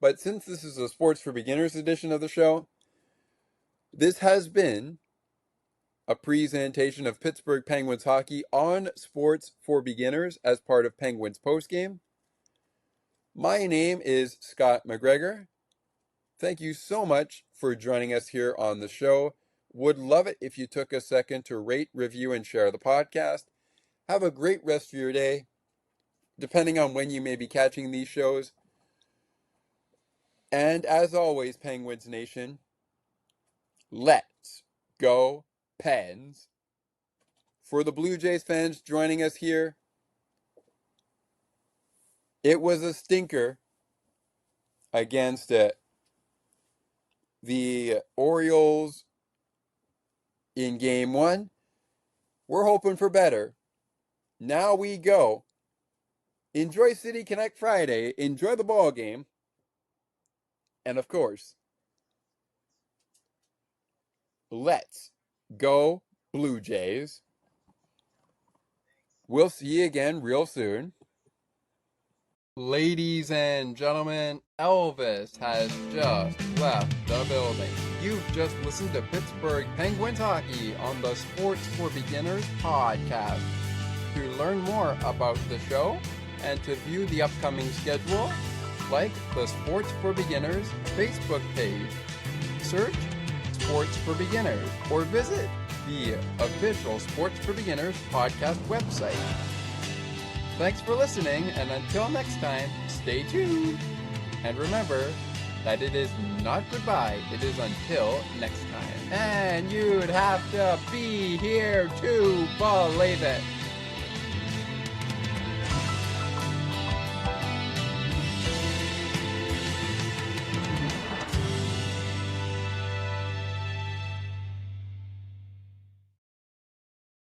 But since this is a Sports for Beginners edition of the show, this has been a presentation of Pittsburgh Penguins hockey on Sports for Beginners as part of Penguins Postgame. My name is Scott McGregor. Thank you so much for joining us here on the show. Would love it if you took a second to rate, review, and share the podcast. Have a great rest of your day, depending on when you may be catching these shows. And as always, Penguins Nation, let's go Pens. For the Blue Jays fans joining us here, it was a stinker against the Orioles in Game 1. We're hoping for better. Now we go. Enjoy City Connect Friday. Enjoy the ball game. And of course, let's go Blue Jays. We'll see you again real soon. Ladies and gentlemen, Elvis has just left the building. You've just listened to Pittsburgh Penguins hockey on the Sports for Beginners podcast. To learn more about the show and to view the upcoming schedule, like the Sports for Beginners Facebook page. Search Sports for Beginners or visit the official Sports for Beginners podcast website. Thanks for listening, and until next time, stay tuned. And remember that it is not goodbye, it is until next time. And you'd have to be here to believe it.